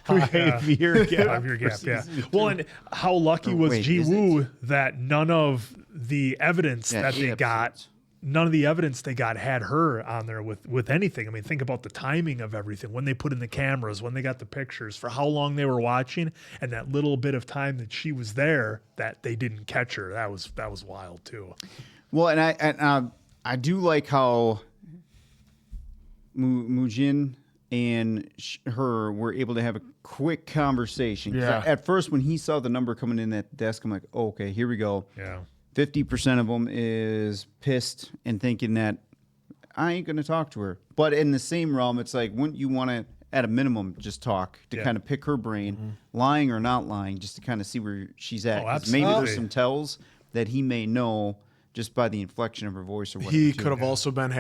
5-year gap. 5-year gap, yeah. Well, and how lucky was wait, Ji is Woo that none of the evidence Yeah, that 8 they got episodes. none of the evidence they got had her on there with anything. I mean, think about the timing of everything, when they put in the cameras, when they got the pictures, for how long they were watching, and that little bit of time that she was there that they didn't catch her. That was wild too. Well, and I do like how Mujin and her were able to have a quick conversation. Yeah. At first, when he saw the number coming in that desk, I'm like, oh, okay, here we go. Yeah. 50% of them is pissed and thinking that I ain't going to talk to her. But in the same realm, it's like, wouldn't you want to, at a minimum, just talk to kind of pick her brain, lying or not lying, just to kind of see where she's at? Oh, 'Cause absolutely. maybe there's some tells that he may know just by the inflection of her voice or whatever. He too. could have also been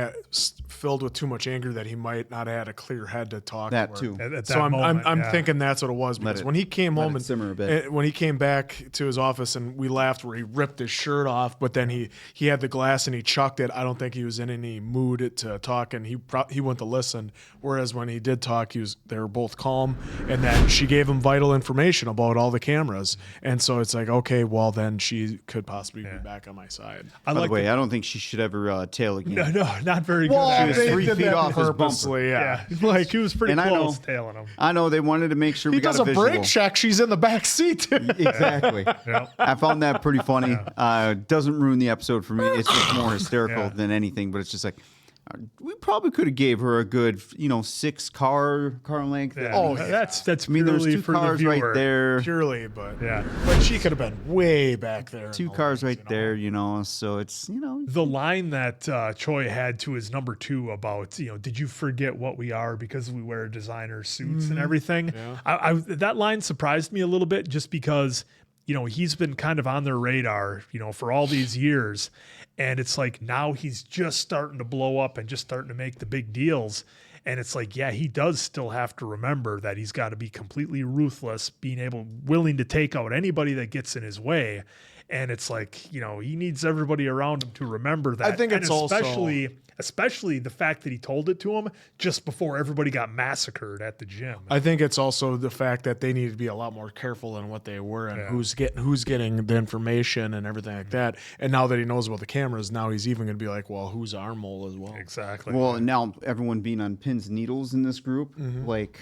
filled with too much anger that he might not have had a clear head to talk That to her. too. At So that I'm moment, thinking that's what it was, because when he came home and simmer a bit. when he came back to his office and we laughed where he ripped his shirt off, but then he had the glass and he chucked it. I don't think he was in any mood to talk, and he went to listen. Whereas when he did talk, they were both calm, and then she gave him vital information about all the cameras, and so it's like, okay, well then she could possibly be back on my side. By the way, I don't think she should ever tail again. No, not very good. Well, at it. She was they 3 did feet that off his purposely, Yeah, like she was pretty And I know- close tailing him. I know they wanted to make sure He we got does a a visual. brake check. She's in the back seat. Exactly. Yeah. I found that pretty funny. Doesn't ruin the episode for me. It's just more hysterical than anything. But it's just like, we probably could have gave her a good, 6 car length. Yeah. Oh, that's I mean, there's purely 2 for the cars viewer. right there. Purely, but Yeah. but she could have been way back there. 2 cars right there, so it's, The line that Choi had to his number 2 about, did you forget what we are because we wear designer suits and everything? I that line surprised me a little bit, just because, he's been kind of on their radar, for all these years. And it's like, now he's just starting to blow up and just starting to make the big deals. And it's like, yeah, he does still have to remember that he's got to be completely ruthless, willing to take out anybody that gets in his way. And it's like, he needs everybody around him to remember that. I think and it's especially the fact that he told it to him just before everybody got massacred at the gym. I think it's also the fact that they need to be a lot more careful in what they were and who's getting the information and everything like that. And now that he knows about the cameras, now he's even going to be like, well, who's our mole as well? Exactly. well, now everyone being on pins and needles in this group, like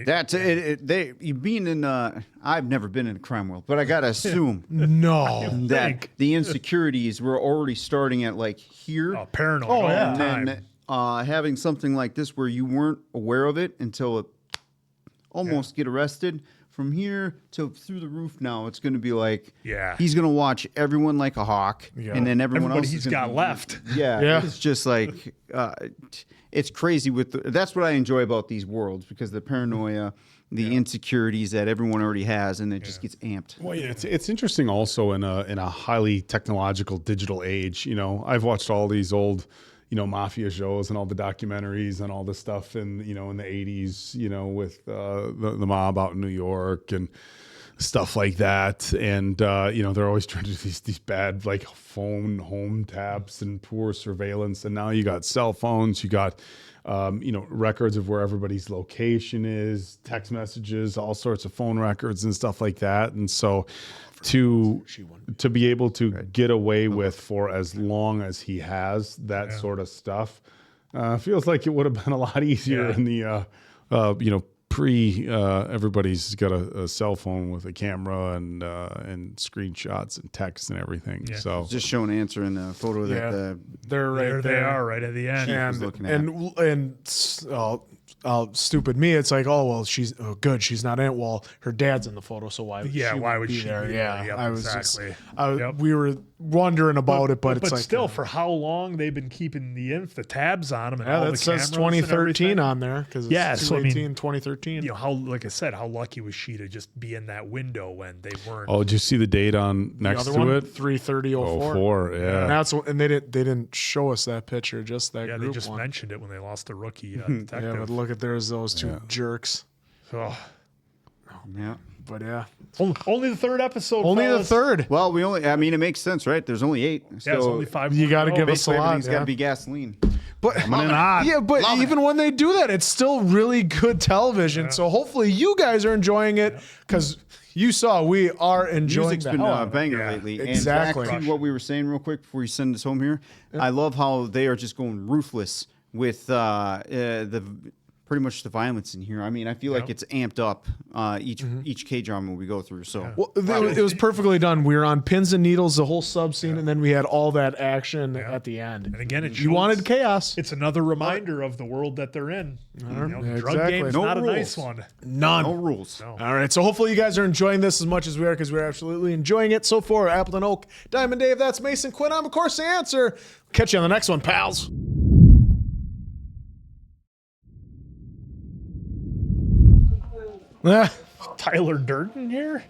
that's it. You being in, I've never been in a crime world, but I gotta assume No. that the insecurities were already starting at like here. Paranoid. Oh, all yeah. the And time. then having something like this where you weren't aware of it until it almost get arrested. From here to through the roof now, it's going to be like, he's going to watch everyone like a hawk, and then everyone Everybody else he's is gonna got be- left. Yeah, it's just like it's crazy. That's what I enjoy about these worlds, because the paranoia, the insecurities that everyone already has, and it just gets amped. Well, yeah, it's interesting also in a highly technological digital age. I've watched all these old, mafia shows and all the documentaries and all this stuff in the 80s, with the mob out in New York and stuff like that. And, they're always trying to do these bad, like, phone home taps and poor surveillance. And now you got cell phones, you got, records of where everybody's location is, text messages, all sorts of phone records and stuff like that. And so to be able to get away with for as long as he has that sort of stuff, feels like it would have been a lot easier in the, everybody's got a cell phone with a camera and screenshots and text and everything. Yeah. So Just showing answer in the photo that the They're right There they there. are right at the end. was looking at. Stupid me, it's like, oh well, she's good. She's not in it. Well, her dad's in the photo, so why? Would she there? be Yeah, there? Yep, I was exactly. we were wondering about it, but it's like still, for how long they've been keeping the tabs on them and all that the says cameras and 2013 everything. on there because So I mean, 2013. how, like I said, how lucky was she to just be in that window when they weren't? did you see the date on next the to other one, it? 3/30/04. 04, yeah. And that's and they didn't show us that picture, just that yeah, group they just one. mentioned it when they lost the rookie Yeah, detective. but look at there's those two jerks. Oh, yeah. But yeah, only the third episode. only fellas. the third. Well, it makes sense, right? There's only 8. Yeah, So it's only 5. You got to more give go. us a basically lot. everything's got Yeah. to be gasoline. But hot. yeah, but even when they do that, it's still really good television. So hopefully you guys are enjoying it because you saw we are enjoying Music's the been hell out of it. banger lately. Exactly. And back to what we were saying real quick before you send us home here. I love how they are just going ruthless with pretty much the violence in here. I mean, I feel like it's amped up each K-drama we go through. So Well, it was perfectly done. We were on pins and needles the whole sub scene, and then we had all that action at the end. And again, you wanted chaos. It's another reminder of the world that they're in. You know, Yeah, drug exactly. game's No not rules. a nice one. None. no rules. No. All right, so hopefully you guys are enjoying this as much as we are, because we're absolutely enjoying it. So for Appleton Oak, Diamond Dave, that's Mason Quinn. I'm, of course, the answer. Catch you on the next one, pals. Tyler Durden here?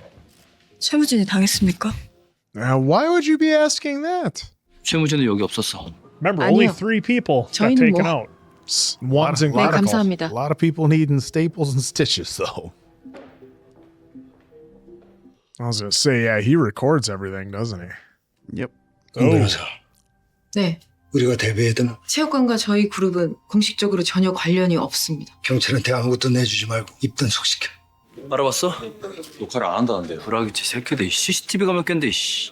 최무진이 당했습니까? Now, why would you be asking that? 최무진은 여기 없었어. Remember, only 아니요. 3 people got 저희는 taken 뭐- out. One's in 네, 감사합니다. A lot of people needing staples and stitches, though. I was going to say, yeah, he records everything, doesn't he? Yep. 네. 우리가 대비해야 되나? 체육관과 저희 그룹은 공식적으로 전혀 관련이 없습니다. 경찰한테 아무것도 내주지 말고 입단 속시켜. 알아봤어? 녹화를 안 한다는데. 불화기치 새끼들 CCTV 가면 깬데 씨.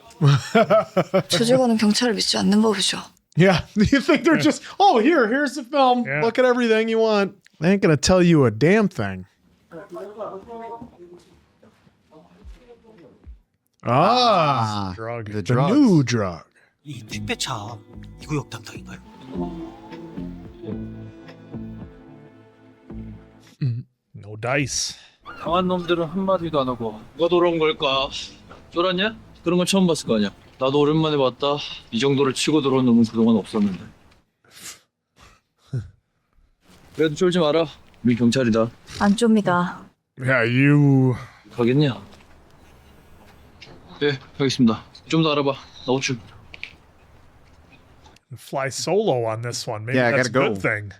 조직원은 경찰을 믿지 않는 법이죠. Yeah. You think they're just, here's the film. Yeah. Look at everything you want. They ain't going to tell you a damn thing. Drug. The The drugs. new drug. 이 택배차 이 구역 담당인가요? No dice. 강한 놈들은 한마디도 안 하고 누가 돌아온 걸까? 쫄았냐? 그런 건 처음 봤을 거 아니야. 나도 오랜만에 봤다. 이 정도를 치고 들어온 놈은 그동안 없었는데. 그래도 쫄지 마라. 우리 경찰이다. 안 좁니다. Yeah, you. 가겠냐? 네, 가겠습니다. 좀 더 알아봐. 나 호출. Fly solo on this one. Maybe Yeah, I that's a gotta good go. thing.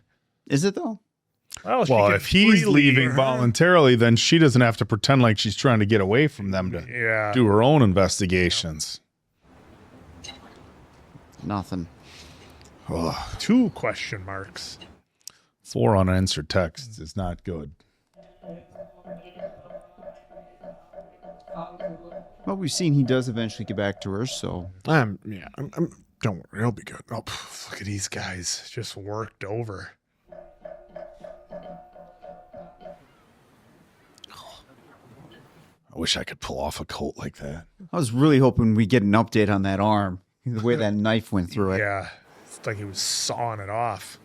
Is it though? Well, she Well, can if he's freely- leaving voluntarily, then she doesn't have to pretend like she's trying to get away from them to Yeah. do her own investigations. Nothing. 2 question marks. 4 unanswered texts is not good. Well, we've seen he does eventually get back to her, so I'm don't worry, he'll be good. Oh, Look at these guys just worked over. I wish I could pull off a coat like that. I was really hoping we get an update on that arm. The way that knife went through it. Yeah. It's like he was sawing it off.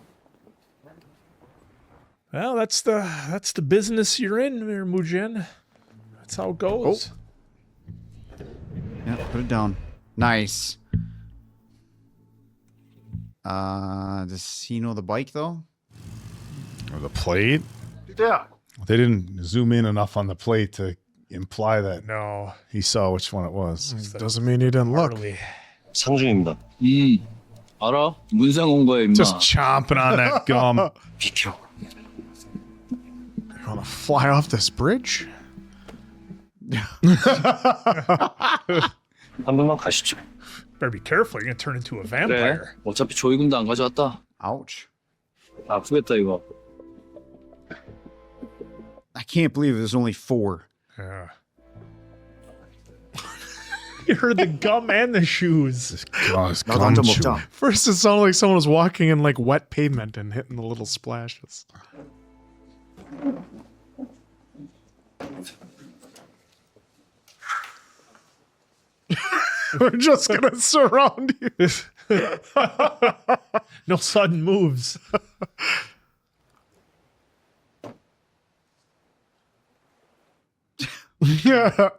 Well, that's the business you're in there, Mujin. That's how it goes. Yeah, put it down. Nice. Does he know the bike though? Or the plate? Yeah. They didn't zoom in enough on the plate to imply that No. he saw which one it was. doesn't mean he didn't look. Harley. 상중입니다. 알아? 문상 온 거야 임마. Just chomping on that gum. 비켜. You want to fly off this bridge? 한 번만 가시죠. Better be careful. You're going to turn into a 그래. vampire. 어차피 조이금도 안 가져왔다. Ouch. 아프겠다 이거. I can't believe there's only 4. Yeah. You heard the gum and the shoes. 나도 한 잔 먹자. First, it sounded like someone was walking in like wet pavement and hitting the little splashes. We're just gonna surround you. No sudden moves. Yeah.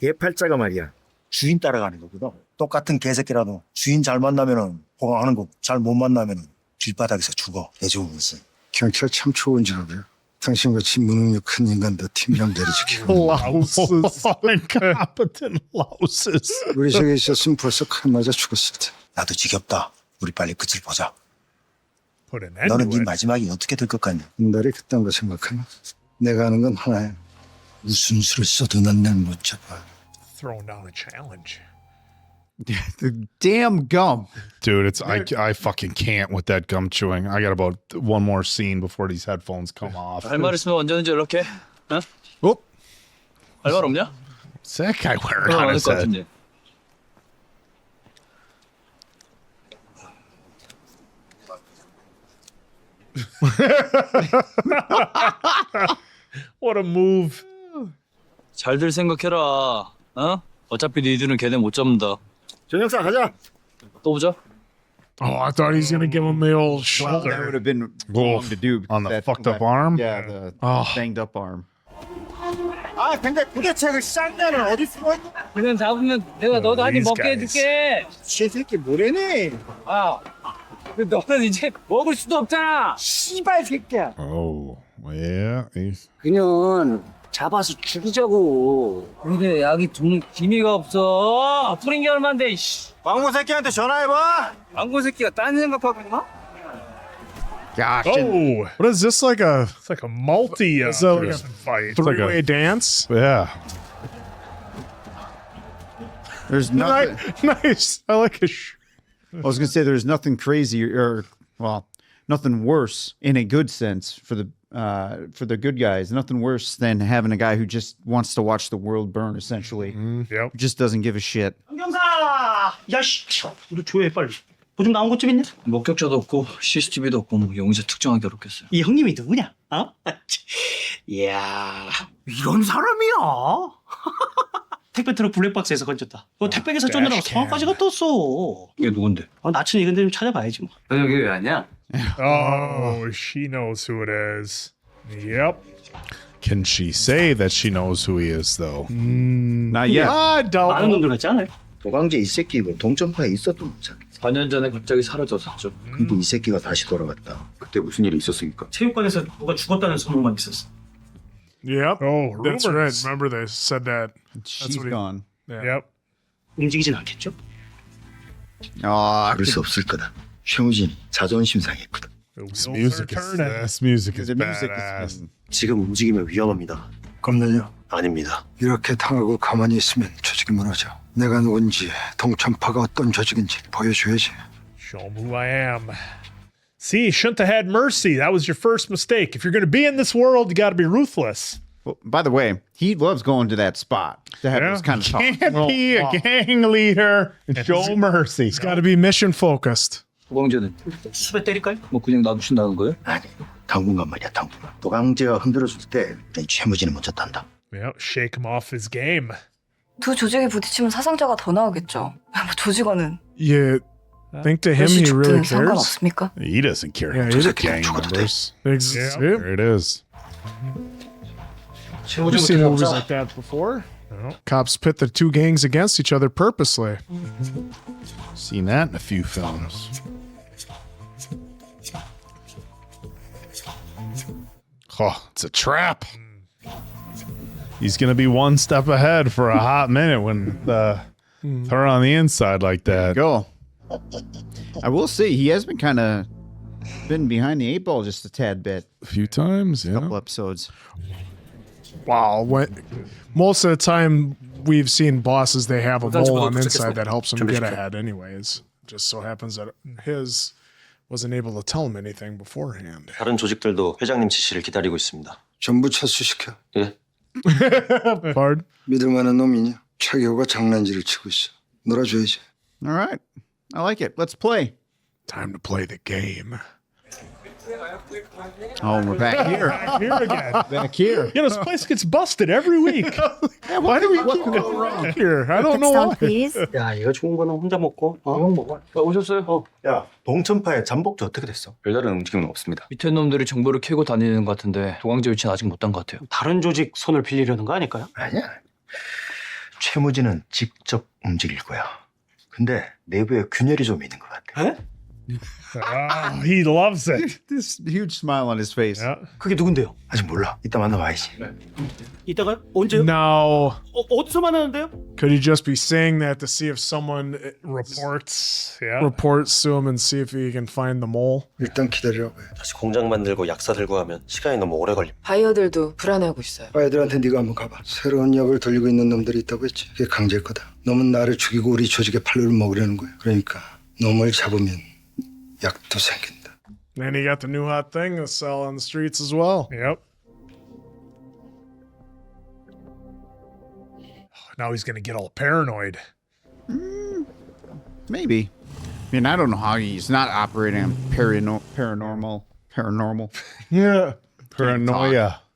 얘 팔자가 말이야. 주인 따라가는 거거든. 똑같은 개새끼라도 주인 잘 만나면은 호강하는 거고 잘 못 만나면은 길바닥에서 죽어. 내 좋은 것은. 경찰 참 좋은 직업이야. 당신같이 무능력 큰 인간도 팀장 내리지키고. Louses. Incompetent louses. 우리 저기 있었으면 벌써 칼 맞아 죽었을 테. 나도 지겹다. 우리 빨리 끝을 보자. Put an end 너는 to 네 it. 마지막이 어떻게 될 것 같냐? 나를 그딴 거 생각하나? 내가 하는 건 하나야. 무슨 수를 써도 난 날 못 잡아. Throwing down a challenge. The damn gum. Dude, I fucking can't with that gum chewing. I got about one more scene before these headphones come off. 할 말 있으면 언제든지 연락해. 어? Oh, 알바 없냐? What's that guy wearing 그럼 on 많을 his 것 head? 같은데. What a move. 잘들 생각해라. 어? 어차피 니들은 걔네 못 잡는다. 전역사 가자. 또 보자. oh, I thought he's gonna give him the old Well, that shoulder. would have been Wolf wrong to do. because on the fucked up arm? Yeah, the banged up arm. 아 근데 부대책을 쌍나는 어디 숨어 있는 그냥 잡으면 내가 너도 한 입 these 먹게 guys. 해줄게. 새끼 뭐래네. 아, 근데 너는 이제 먹을 수도 없잖아. 씨발 새끼야. Oh, yeah. 그냥 잡아서 죽이자고. 근데 약이 돈 기미가 없어. 뿌린 게 얼만데. 이씨. 왕모 새끼한테 전화해봐. 안고 새끼가 딴 생각하고 있나? Gosh. Oh, What is this like a it's like a multi Is that like a fight. like three-way dance? Yeah. There's nothing. Nice. I like a. I was gonna say there's nothing crazy or well, nothing worse in a good sense for the good guys. Nothing worse than having a guy who just wants to watch the world burn. Essentially, Yep. who just doesn't give a shit. 경사! 야씨, 우리 조회 빨리. 보증 나온 곳좀 있냐? 목격자도 없고 CCTV도 없고 뭐 용의자 특정하기 어렵겠어요. 이 형님이 누구냐? 어? 이야, 이런 사람이야. 택배 트럭 블랙박스에서 건졌다. 택배기사 쫓느라고 성화까지 갔다 왔어. 이게 누군데? 나춘이 근데 좀 찾아봐야지 뭐. 너 여기 왜 왔냐? Oh, she knows who it is. Yep. Can she say that she knows who he is, though? Not yet. I 많은 don't. 놈들 같지 않아요? 도강제 이 새끼 이거 동점파에 있었던 거잖아. 4년 전에 갑자기 사라졌었죠. 근데 이 새끼가 다시 돌아왔다. 그때 무슨 일이 있었습니까? 체육관에서 누가 죽었다는 소문만 있었어. Yep. Oh, That's right. rumors. Remember they said that. She's what he- gone. Yep. 움직이진 않겠죠? Oh, 그럴 수 없을 거다. 최무진이 자존심 상했거든. The This wheels are music is turning. this music is the music badass. is. 지금 움직이면 위험합니다. 겁나요? 아닙니다. 이렇게 당하고 가만히 있으면 조직이 무너져. 내가 누군지 동천파가 어떤 조직인지 보여줘야지. Show them who I am. See, shouldn't have had mercy. That was your first mistake. If you're going to be in this world, you got to be ruthless. Well, by the way, he loves going to that spot to have Yeah. this kind of talk. Can't be a gang leader and show mercy. It's got to be mission focused. 도광재는 수배 때릴까요? 뭐 그냥 놔두신다는 거예요? 아니, 당분간 말이야, 당분간. 도강제가 흔들어줄 때 최무진이 먼저 딴다. Yep, shake him off his game. 두 조직이 부딪히면 사상자가 더 나오겠죠. 뭐 조직원은 You think to him 몇시 he really 죽든 cares? 상관없습니까? He doesn't care. Yeah, Just he gang members. Yeah. There it is. We've seen movies like that before. Cops pit the two gangs against each other purposely. Seen that in a few films. Oh, it's a trap. He's gonna be one step ahead for a hot minute when her on the inside like that. Go. I will say he has been kind of been behind the 8 ball just a tad bit. A few times, yeah. Couple episodes. Wow. Most of the time we've seen bosses, they have a mole on the inside that helps them get ahead anyways. Just so happens that his wasn't able to tell him anything beforehand. 다른 조직들도 회장님 지시를 기다리고 있습니다. 전부 철수시켜. 예. Pardon? 믿을 만한 놈이냐? 차기호가 장난질을 치고 있어. 놀아줘야지. All right. I like it. Let's play. Time to play the game. Oh, we're back here. Back here again. Back here. You know, this place gets busted every week. Why do we keep going wrong here? I don't know why. 야, 이거 좋은 거는 혼자 먹고, 형 먹어. 오셨어요? 야, 동천파의 잠복조 어떻게 됐어? 별다른 움직임은 없습니다. 밑에 놈들이 정보를 캐고 다니는 것 같은데 도광재 위치는 아직 못 딴 것 같아요. 다른 조직 손을 빌리려는 거 아닐까요? 아니야. 최무진은 직접 움직일 거야. 근데 내부에 균열이 좀 있는 것 같아. 에? Ah, he loves it. This huge smile on his face. Yeah. 그게 누군데요? 아직 몰라. 이따 만나봐야지. 이따가 언제요? Now, 어디서 만나는데요? could he just be saying that to see if someone Reports. Yeah. reports to him and see if he can find the mole? 일단 기다리라고 해. 다시 공장 만들고 약사 들고 하면 시간이 너무 오래 걸립니다. 바이어들도 불안해하고 있어요. 애들한테 네가 한번 가봐. 새로운 약을 돌리고 있는 놈들이 있다고 했지. 그게 강제일 거다. 놈은 나를 죽이고 우리 조직의 팔로를 먹으려는 거야. 그러니까 놈을 잡으면 약도 생긴다. And he got the new hot thing to sell on the streets as well. Yep. now he's gonna get all paranoid. Maybe. I mean, I don't know how he's not operating on paranormal. Yeah.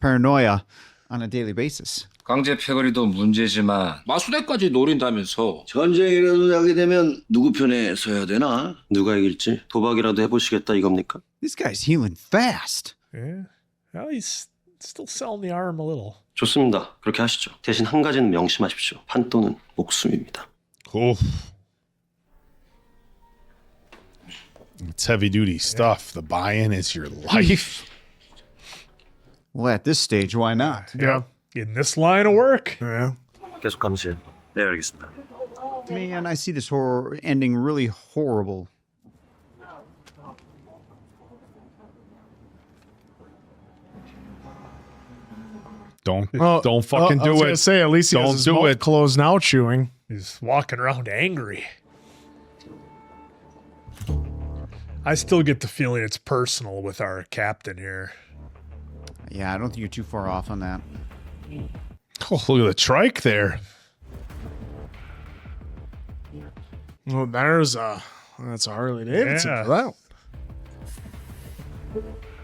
Paranoia on a daily basis. 강제 패거리도 문제지만 마수대까지 노린다면서. 전쟁이라도 하게 되면 누구 편에 서야 되나? 누가 이길지 도박이라도 해보시겠다 이겁니까? This guy's healing fast. Yeah. Well, he's still selling the arm a little. 좋습니다. 그렇게 하시죠. 대신 한 가지는 명심하십시오. 판도는 목숨입니다. 오. It's heavy duty stuff. The buy-in is your life. Well, at this stage, why not? Yeah. In this line of work. Yeah. 계속 감시해. 네, 알겠습니다. Man, I see this horror ending really horrible. Don't fucking I was do gonna it. say, at least he Don't has his do mouth it. closed now, chewing. He's walking around angry. I still get the feeling it's personal with our captain here. Yeah, I don't think you're too far off on that. Oh, look at the trike there. Well, that's a Harley Davidson Yeah. for that.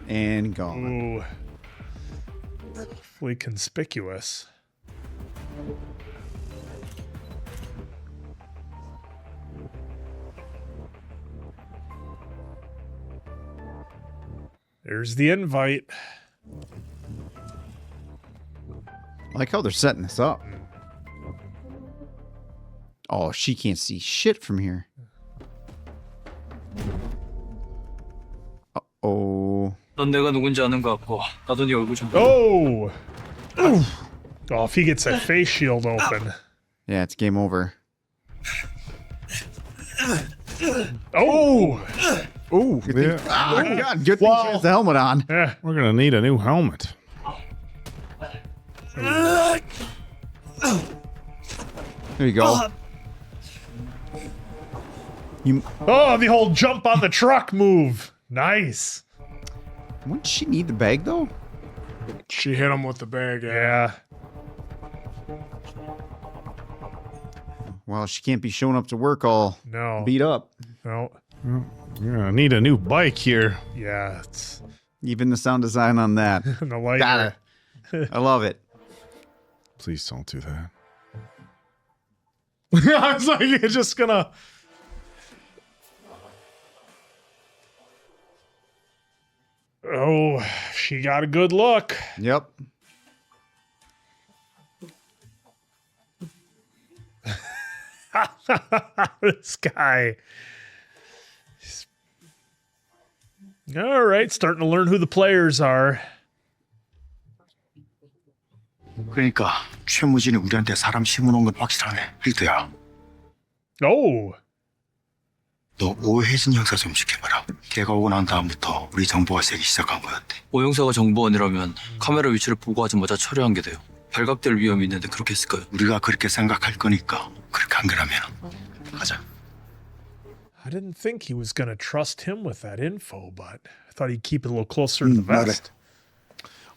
And gone. Ooh. Awfully conspicuous. There's the invite. I like how they're setting this up. Oh, she can't see shit from here. Uh-oh. 넌 내가 누군지 아는 거 같고 나도 네 얼굴 좀. Oh! Oh, if he gets that face shield open. Yeah, it's game over. Oh! Ooh, yeah. Oh my God, good thing she has the helmet on. Yeah. We're gonna need a new helmet. There you go. Oh, the whole jump on the truck move. Nice. Wouldn't she need the bag though? She hit him with the bag. Yeah. Well, she can't be showing up to work all beat up. No. You're gonna need a new bike here. Yeah. It's Even the sound design on that. the lighter. Got it. I love it. Please don't do that. I was like, you're just gonna. Oh, she got a good look. Yep. This guy. All right, starting to learn who the players are. 그러니까 최무진이 우리한테 사람 심어놓은 건 확실하네. 필드야. Oh. 너 오해진 형사 좀 지켜봐라. 걔가 오고 난 다음부터 우리 정보가 새기 시작한 거였대. 오 형사가 정보원이라면 카메라 위치를 보고하자마자 처리한 게 돼요. 발각될 위험이 있는데 그렇게 했을까요? 우리가 그렇게 생각할 거니까 그렇게 한 거라면 가자. I didn't think he was going to trust him with that info, but I thought he'd keep it a little closer to the vest.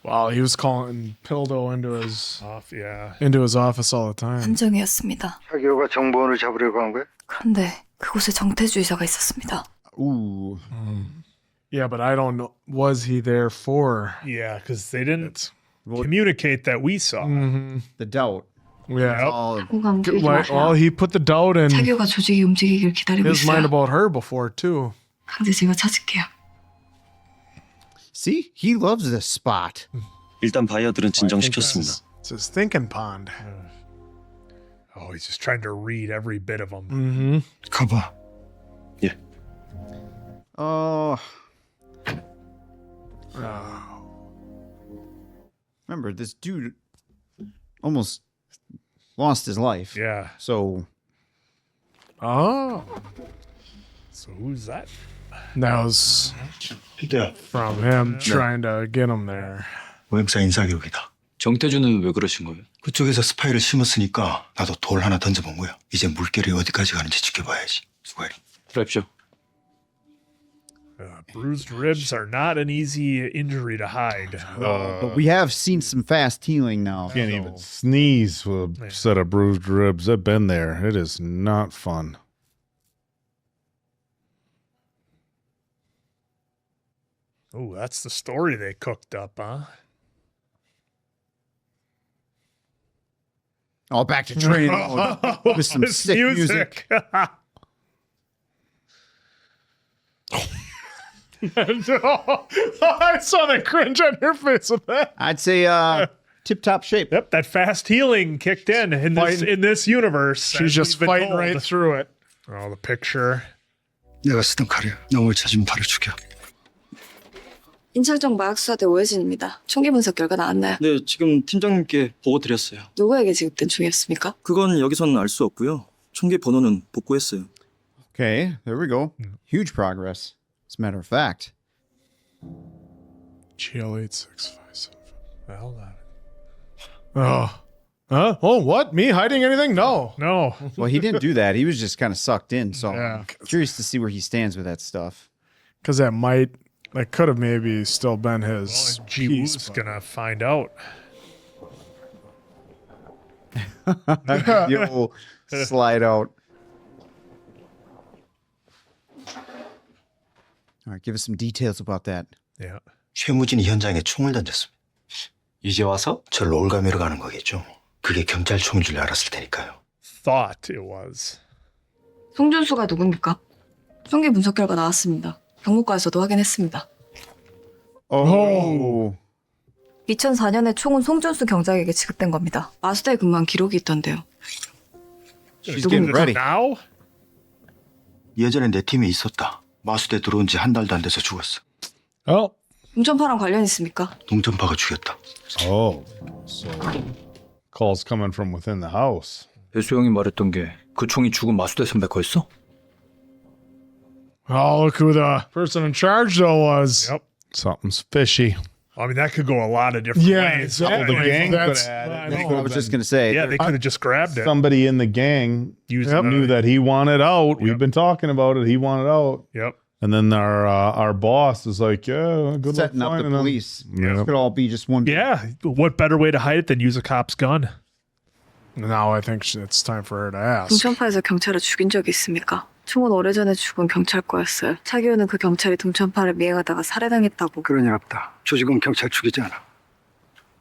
Wow, he was calling Pildo into his office all the time. 함정이었습니다. 차기호가 정보원을 잡으려고 한 거야? 그런데 그곳에 정태주의자가 있었습니다. Ooh. Yeah, but I don't know. Was he there for? Yeah, because they didn't communicate that we saw. The doubt. Yeah. well, he put the doubt in 차기호가 조직이 움직이길 기다리고 his mind 있어요. about her before too. 강제 제가 찾을게요. See, he loves this spot. 일단 바이어들은 진정시켰습니다. It's his thinking pond. Oh, he's just trying to read every bit of them. 가봐. 예. Remember, this dude almost lost his life. Yeah. So. Oh. So who's that? That was 필드야. from him trying to get him there. 오 형사 인사기록이다. 정태준은 왜 그러신 거예요? 그쪽에서 스파이를 심었으니까 나도 돌 하나 던져본 거야. 이제 물결이 어디까지 가는지 지켜봐야지. 수고해. 그럽시오. Bruised ribs are not an easy injury to hide. But we have seen some fast healing now. Can't even sneeze with a set of bruised ribs. I've been there. It is not fun. Oh, that's the story they cooked up, huh? Oh, back to training mode with some This sick music. I saw the cringe on your face with that. I'd say tip-top shape. Yep, that fast healing kicked in this universe. She's as just we've been fighting told. right through it. Oh, the picture. 내가 쓰던 칼이야. 놈을 찾으면 바로 죽여. 인찰정 마약수사대 오해진입니다. 총기 분석 결과 나왔나요? 네, 지금 팀장님께 보고 드렸어요. 누구에게 지급된 총이었습니까? 그건 여기서는 알 수 없고요. 총기 번호는 복구했어요. Okay, there we go. Huge progress. As a matter of fact. GL8657. Well, Oh. Huh? Oh, what? Me hiding anything? No. no. Well, he didn't do that. He was just kind of sucked in. So Yeah. I'm curious to see where he stands with that stuff. Because that could have maybe still been his G piece. Woo's gonna find out. The old slide out. All right, give us some details about that. Yeah. 최무진이 현장에 총을 던졌습니다. 이제 와서 저를 올가매러 가는 거겠죠. 그게 경찰 총인 줄 알았을 테니까요. Thought it was. 송준수가 누굽니까? 총기 분석 결과 나왔습니다. 경무과에서도 확인했습니다. Oh. 2004년에 총은 송준수 경장에게 지급된 겁니다. 마수대에 근무한 기록이 있던데요. She's getting ready. Now? 예전에 내 팀에 있었다. 마수대 들어온 지 한 달도 안 돼서 죽었어. Oh. 동전파랑 관련 있습니까? 동전파가 죽였다. Oh. So calls coming from within the house. 배수영이 말했던 게 그 총이 죽은 마수대 선배 거였어? Oh, look who the person in charge though was. Yep. Something's fishy. I mean, that could go a lot of different Yeah, ways. exactly. The gang could That's- have had I it. know. I was just going to say. Yeah, they could have just grabbed it. Somebody in the gang Using knew that he wanted out. We've been talking about it. He wanted out. Yep. And then our boss is like, yeah, good luck Setting up the finding him. police. Yep. This could all be just one. Yeah. What better way to hide it than use a cop's gun? Now I think it's time for her to ask. 동천파에서 경찰을 죽인 적이 있습니까? 총은 오래전에 죽은 경찰과였어요. 차기호는 그 경찰이 동천파를 미행하다가 살해당했다고. 그런 일 없다. 조직은 경찰 죽이지 않아.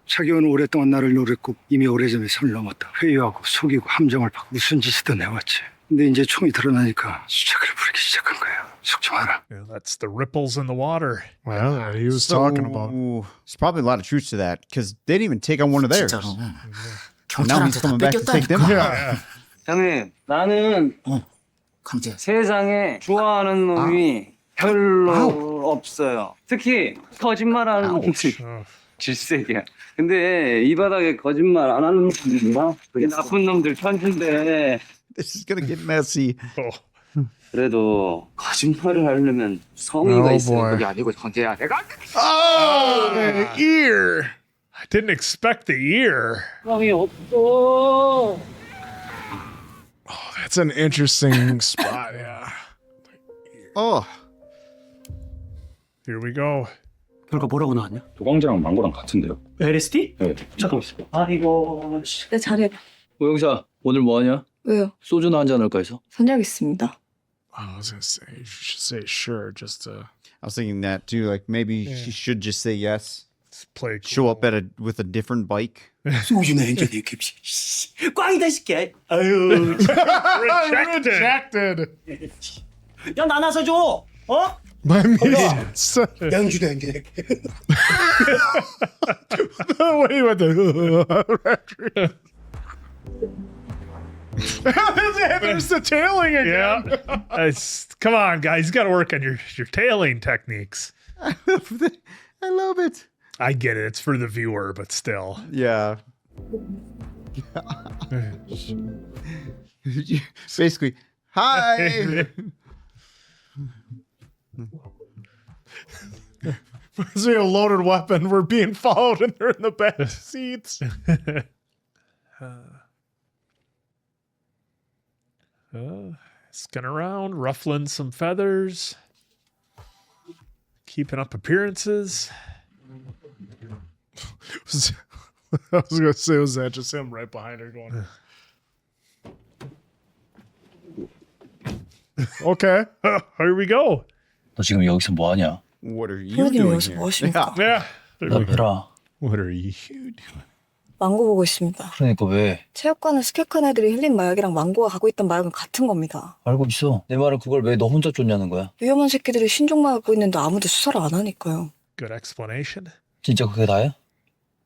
차기호는 오랫동안 나를 노렸고 이미 오래전에 선을 넘었다. 회유하고 속이고 함정을 받고 무슨 짓이든 해왔지. 근데 이제 총이 드러나니까 수작을 부리기 시작한 거야. 속정하라. Yeah, that's the ripples in the water. Well, he was talking about. There's probably a lot of truth to that because they didn't even take on one of theirs. 진짜로. And now he's coming back to take them. Yeah. 형님, 나는 강제. 세상에 좋아하는 놈이 별로 없어요. 특히 거짓말하는 놈이 질색이야. 근데 이 바닥에 거짓말 안 하는 놈들이나 그게 나쁜 놈들 천진데. This is gonna get messy. 그래도 거짓말을 하려면 성의가 Oh, 있어야 boy. 그게 아니고 강제야. 내가 Oh, the ear. I didn't expect the ear. 성의 없어. That's an interesting spot. Yeah. Oh. Here we go. 결과 뭐라고 나왔냐? 도광재랑 망고랑 같은데요? LSD? 네. 잠깐만 있어. 아이고. 내 자리에 오영사, 오늘 뭐 하냐? 왜요? 소주나 한잔 할까 해서. 선약 있습니다. I was gonna say you should say sure just to. I was thinking that too. Like maybe she should just say yes. Play Show up with a different bike. 소주나 한잔 해 캡시. 꽝이다 시켜. 아유. Rejected. 야 나눠서 줘. 어? My means. 양주도 한잔 해. Wait, what the? There's the tailing again. Yeah. Come on, guys. You got to work on your tailing techniques. I love it. I get it. It's for the viewer, but still. Yeah. Basically, hi. It's a loaded weapon. We're being followed and they're in the back seats. Skin around, ruffling some feathers. keeping up appearances. I was gonna say, was that just him right behind her going? Okay, here we go. 너 지금 여기서 뭐 하냐? What are you 프로님 doing 여기서 here? 뭐 하십니까? Yeah. 대답해라. What are you doing? 망고 보고 있습니다. 그러니까 왜? 체육관을 스케크한 애들이 흘린 마약이랑 망고가 가고 있던 마약은 같은 겁니다. 알고 있어. 내 말은 그걸 왜 너 혼자 쫓냐는 거야? 위험한 새끼들이 신종 마약 갖고 있는데 아무도 수사를 안 하니까요. Good explanation. 진짜 그게 다야?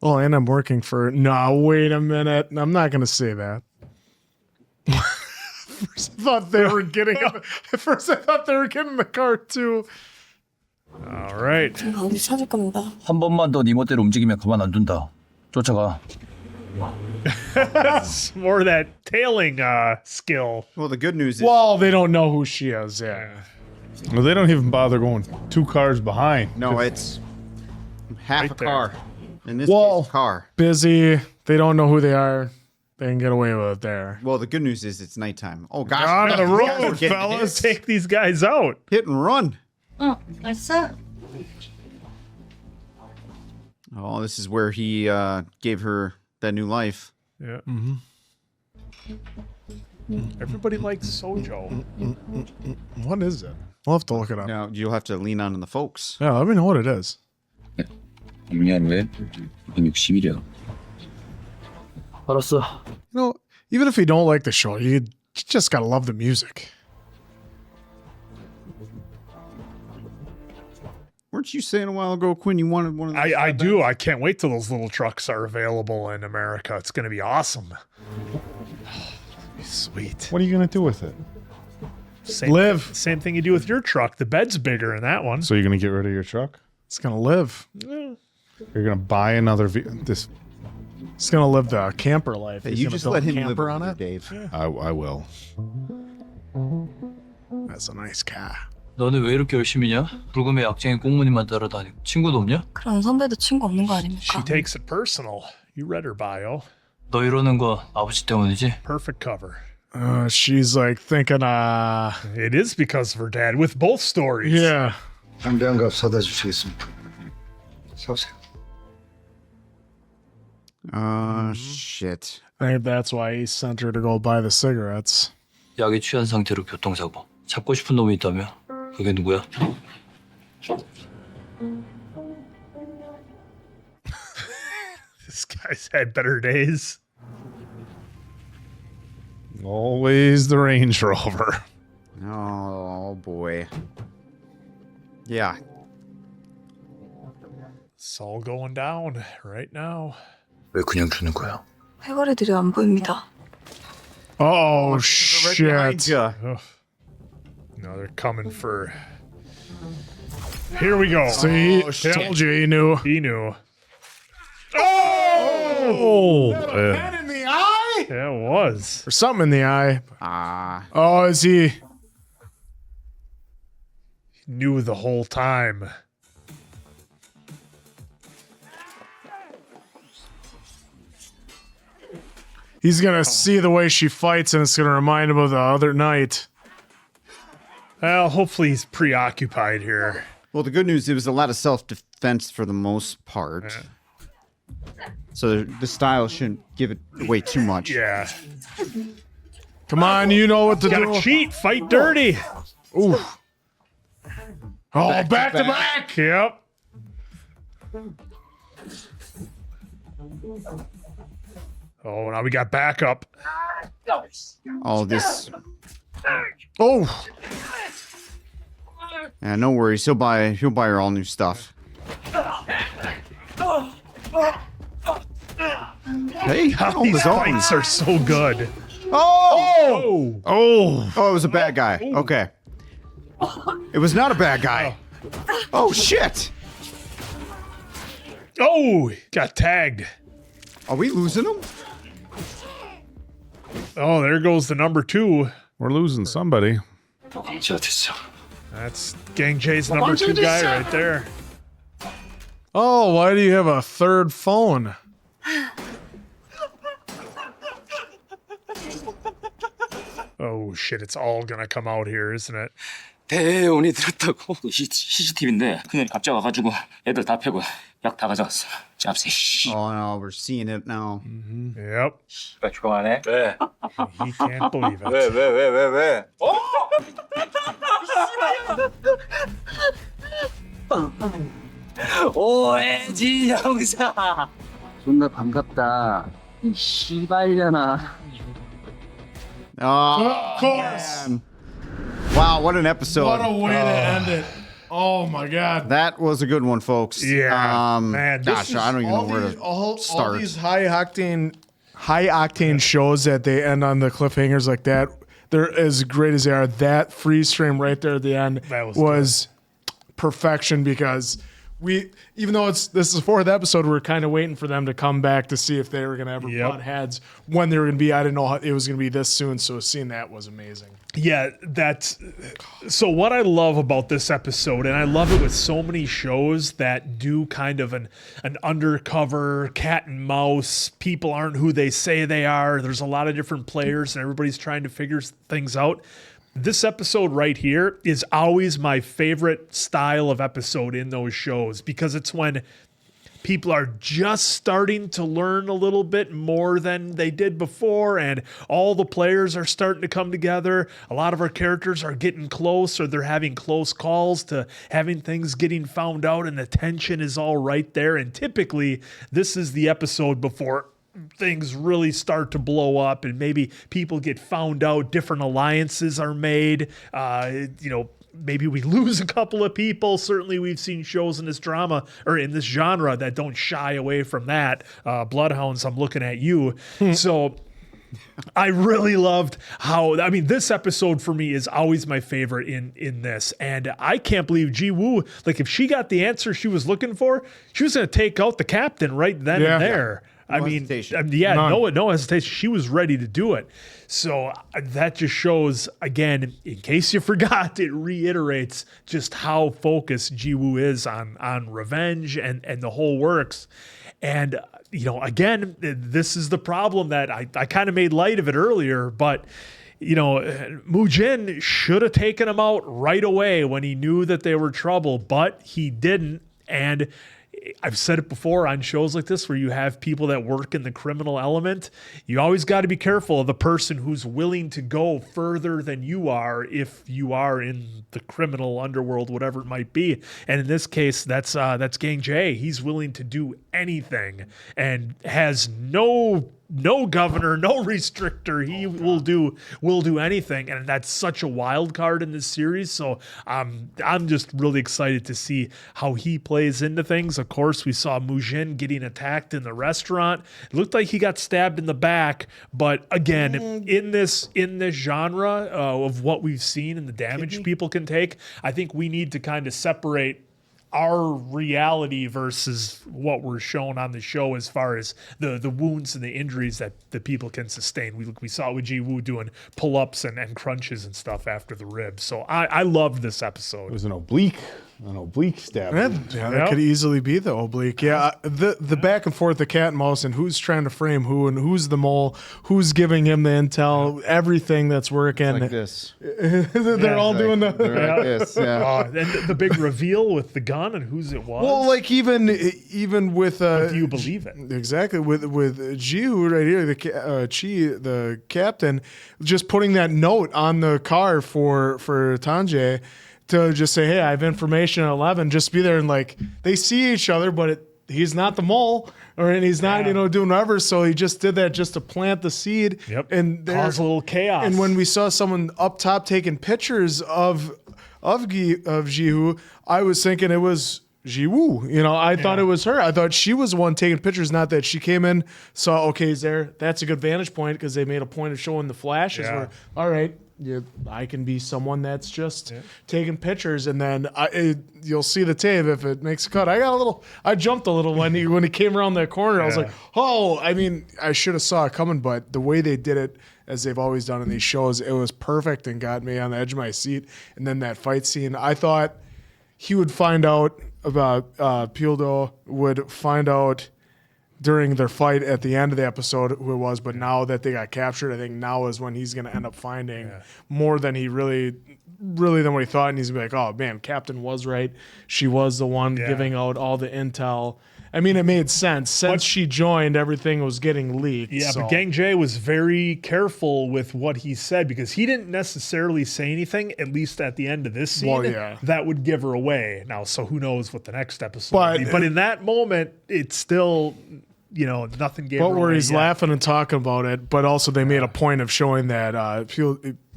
Oh, and I'm working for. No, wait a minute. I'm not gonna say that. First, I thought they were getting. At first, I thought they were getting the car too. All right. 어디 찾을 겁니다. 한 번만 더 네 멋대로 움직이면 가만 안 둔다. 쫓아가. That's more of that tailing skill. Well, the good news is Well, they don't know who she is. Yeah. Well, they don't even bother going 2 cars behind. no, it's half Right a there. car. In this Well- case, car. Busy. They don't know who they are. They can get away with it there. Well, the good news is it's nighttime. Oh gosh, On the these guys are road, getting fellas. hit. Take these guys out. Hit and run. 알았어. Oh, this is where he gave her that new life. Yeah. Everybody likes Sojo. What is it? We'll have to look it up. Now you'll have to lean on the folks. Yeah, let me know what it is. 없냐 왜? 160이랴. 알았어. You know, even if you don't like the show, you just gotta love the music. Weren't you saying a while ago, Quinn, you wanted one of those? I do. I can't wait till those little trucks are available in America. It's going to be awesome. Sweet. What are you going to do with it? Same thing you do with your truck. The bed's bigger in that one. So you're going to get rid of your truck? It's gonna live. You're going to buy another this. It's gonna live the camper life. Hey, He's you gonna just build let a him live camper on on it, it. Dave. I will. That's a nice car. 너네 왜 이렇게 열심히냐? 불금에 약쟁이 꽁무니만 따라다니고 친구도 없냐? 그럼 선배도 친구 없는 거 She 아닙니까? takes it personal. You read her bio. 너 이러는 거 아버지 때문이지? Perfect cover. She's like thinking, It is because of her dad with both stories. yeah. 담배한갑 사다 주시겠습니까? 사오세요. Shit. I think that's why he sent her to go buy the cigarettes. 약에 취한 상태로 교통사고. 잡고 싶은 놈이 있다며? 그게 누구야? This guy's had better days. Always the Range Rover. Oh boy. Yeah. It's all going down right now. 왜 그냥 주는 거야? 해거리들이 안 보입니다. Oh Right behind shit! ya. No, they're coming for. Here we go. See, shit. told you he knew. He knew. Oh! Pen in the eye, Yeah, it was. or something in the eye. Ah. Oh, is he? He knew the whole time. He's gonna see the way she fights, and it's gonna remind him of the other night. Well, hopefully he's preoccupied here. Well, the good news, it was a lot of self-defense for the most part. So the style shouldn't give it away too much. Yeah. Come on, you know what to Gotta do. cheat, fight dirty. Ooh. Oh, Back to back to back. back. Yep. Oh, now we got backup. All this. Oh, Yeah, no worries. He'll buy her all new stuff. Hey, on These his own. fights are so good. Oh! Oh! Oh, it was a bad guy. Okay. It was not a bad guy. Oh, shit. Oh! Got tagged. Are we losing him? Oh, there goes the number 2. We're losing somebody. That's Gang J's number 2 guy right there. oh, why do you have a third phone? Oh shit, it's all gonna come out here, isn't it? 대운이 들었다고. CCTV인데 그녀이 갑자기 와가지고 애들 다 패고 약 다 가져갔어. 짭새. Oh no, we're seeing it now. Yep. 나 좋아하네. 왜? He can't believe it. 왜? 오해지 형사. 존나 반갑다. 이 씨발려나. Oh, Of course. man. Wow, what an episode. What a way to end it. Oh my God. That was a good one, folks. Yeah, man, this Gosh, is I don't even know where to All start. these high octane shows that they end on the cliffhangers like that, they're as great as they are. That freeze frame right there at the end That was perfection, because even though this is the fourth episode, we're kind of waiting for them to come back to see if they were going to ever butt heads, when they were going to be. I didn't know it was going to be this soon, so seeing that was amazing. Yeah, so what I love about this episode, and I love it with so many shows that do kind of an undercover cat and mouse, people aren't who they say they are, there's a lot of different players and everybody's trying to figure things out. This episode right here is always my favorite style of episode in those shows, because it's when people are just starting to learn a little bit more than they did before, and all the players are starting to come together. A lot of our characters are getting close, or they're having close calls to having things getting found out, and the tension is all right there. And typically, this is the episode before things really start to blow up and maybe people get found out, different alliances are made, maybe we lose a couple of people. Certainly we've seen shows in this drama or in this genre that don't shy away from that. Bloodhounds, I'm looking at you. So I really loved this episode for me is always my favorite in this. And I can't believe Ji Woo, like if she got the answer she was looking for, she was going to take out the captain right then and there. No hesitation. She was ready to do it. So that just shows, again, in case you forgot, it reiterates just how focused Ji Woo is on revenge and the whole works. And, again, this is the problem that I kind of made light of it earlier, but Moo Jin should have taken him out right away when he knew that they were trouble, but he didn't. And I've said it before on shows like this where you have people that work in the criminal element. You always got to be careful of the person who's willing to go further than you are if you are in the criminal underworld, whatever it might be. And in this case, that's Gang Jae. He's willing to do anything and has no governor, no restrictor. He will do anything, and that's such a wild card in this series. So I'm just really excited to see how he plays into things. Of course, we saw Moo Jin getting attacked in the restaurant. It looked like he got stabbed in the back, but again, in this genre of what we've seen and the damage people can take, I think we need to kind of separate our reality versus what we're shown on the show as far as the wounds and the injuries that the people can sustain. We saw it with Ji Woo doing pull-ups and crunches and stuff after the ribs. So I loved this episode. It was an oblique stab. That could easily be the oblique. Yeah, the back and forth, the cat and mouse, and who's trying to frame who, and who's the mole, who's giving him the intel, everything that's working. Like this. They're all doing the. They're like this. Yeah. And the big reveal with the gun and whose it was. Well, like even with. Do you believe it? Exactly with Ji-woo right here, the captain, just putting that note on the car for Tanjae to just say, hey, I have information at 11. Just be there, and like they see each other, but he's not the mole, and he's not doing whatever. So he just did that just to plant the seed. Yep. And cause a little chaos. And when we saw someone up top taking pictures of Ji-woo, I was thinking it was Ji Woo. I thought it was her. I thought she was the one taking pictures, not that she came in, saw, okay, he's there. That's a good vantage point because they made a point of showing the flashes where, all right, I can be someone that's just taking pictures, and then you'll see the tape if it makes a cut. I jumped a little when he came around that corner. I was like, oh, I should have saw it coming, but the way they did it, as they've always done in these shows, it was perfect and got me on the edge of my seat. And then that fight scene, I thought he would find out about Pildo, would find out during their fight at the end of the episode who it was, but now that they got captured, I think now is when he's going to end up finding more than he really than what he thought, and he's going to be like, oh man, Captain was right. She was the one giving out all the intel. I mean, it made sense. Since she joined, everything was getting leaked. Yeah, so. but Gang Jae was very careful with what he said because he didn't necessarily say anything, at least at the end of this scene, that would give her away. Now, so who knows what the next episode will be. But in that moment, it's still, nothing gave her away. But where he's laughing and talking about it, but also they made a point of showing that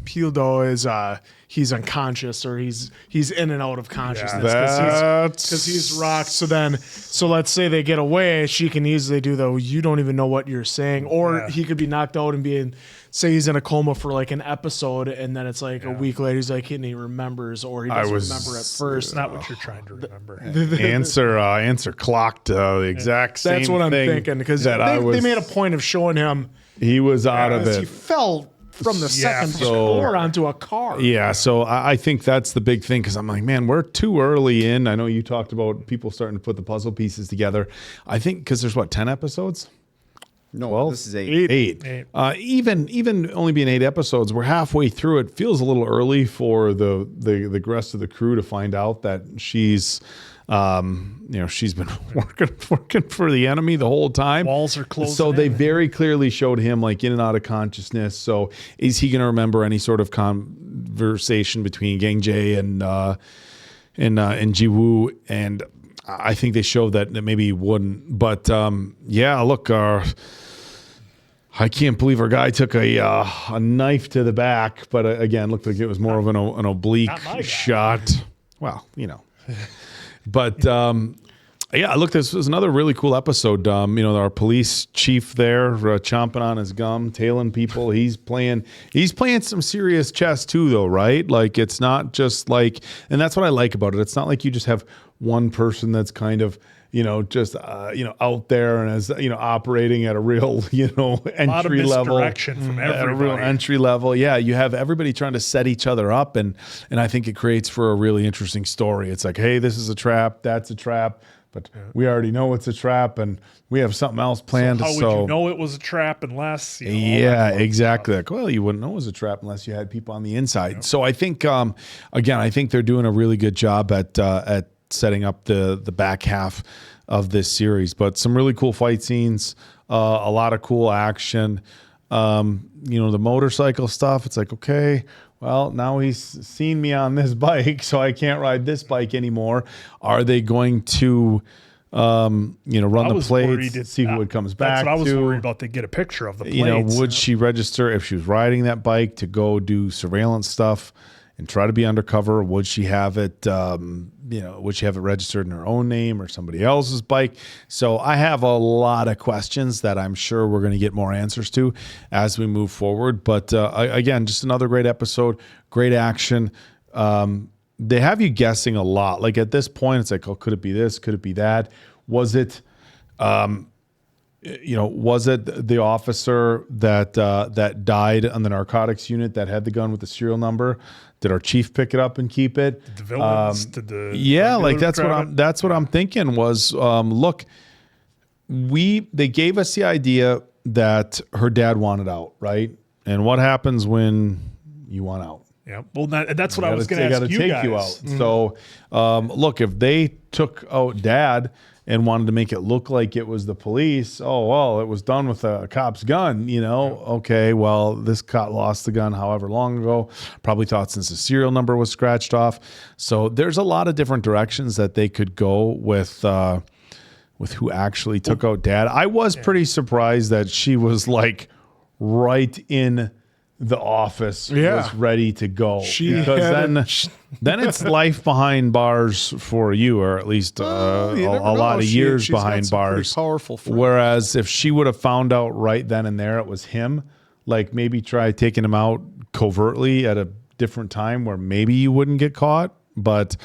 Pildo is he's unconscious or he's in and out of consciousness because he's rocked. So let's say they get away, she can easily do you don't even know what you're saying, or he could be knocked out and say he's in a coma for like an episode, and then it's like a week later he's like he remembers, or he doesn't remember at first. Not what you're trying to remember. Answer clocked the exact same. That's what I'm thinking because they made a point of showing him he was out of it. He fell from the second floor onto a car. Yeah, so I think that's the big thing because I'm like, man, we're too early in. I know you talked about people starting to put the puzzle pieces together. I think because there's 10 episodes? No, 12? This is 8. 8. Even only being 8 episodes, we're halfway through. It feels a little early for the rest of the crew to find out that she's she's been working for the enemy the whole time. Walls are closing. So they very clearly showed him like in and out of consciousness. So is he going to remember any sort of conversation between Gang Jae and Ji-woo? And I think they showed that maybe he wouldn't. But look, I can't believe our guy took a knife to the back. But again, looked like it was more of an oblique shot. Well, But look, this was another really cool episode. Our police chief there chomping on his gum, tailing people. He's playing some serious chess too, though, right? Like it's not just like, and that's what I like about it. It's not like you just have one person that's kind of just out there and as operating at a real entry level, direction from everybody. At a real entry level. Yeah, you have everybody trying to set each other up, and I think it creates for a really interesting story. It's like, hey, this is a trap, that's a trap, but we already know it's a trap, and we have something else planned. So how would you know it was a trap unless? Exactly. Like, well, you wouldn't know it was a trap unless you had people on the inside. Yep. So I think I think they're doing a really good job at setting up the back half of this series, but some really cool fight scenes, a lot of cool action. The motorcycle stuff. It's like, okay, well, now he's seen me on this bike, so I can't ride this bike anymore. Are they going to, run the plates, see who it comes back to? That's what I was worried about. They get a picture of the plates. Would she register if she was riding that bike to go do surveillance stuff and try to be undercover? Would she have it, would she have it registered in her own name or somebody else's bike? So I have a lot of questions that I'm sure we're going to get more answers to as we move forward. But again, just another great episode, great action. They have you guessing a lot. Like at this point, it's like, oh, could it be this? Could it be that? Was it, was it the officer that died on the narcotics unit that had the gun with the serial number? Did our chief pick it up and keep it? Did the villains? Did the that's what I'm thinking was, look, they gave us the idea that her dad wanted out, right? And what happens when you want out? Yeah, well, that's what I was going to ask you guys. Take you out. So, look, if they took out dad and wanted to make it look like it was the police, oh, well, it was done with a cop's gun, Okay, well, this cop lost the gun however long ago, probably thought since the serial number was scratched off. So there's a lot of different directions that they could go with who actually took out dad. I was pretty surprised that she was like right in the office, was ready to go, because then it's life behind bars for you, or at least a lot of years behind bars. Powerful. Whereas if she would have found out right then and there it was him, like maybe try taking him out covertly at a different time where maybe you wouldn't get caught. But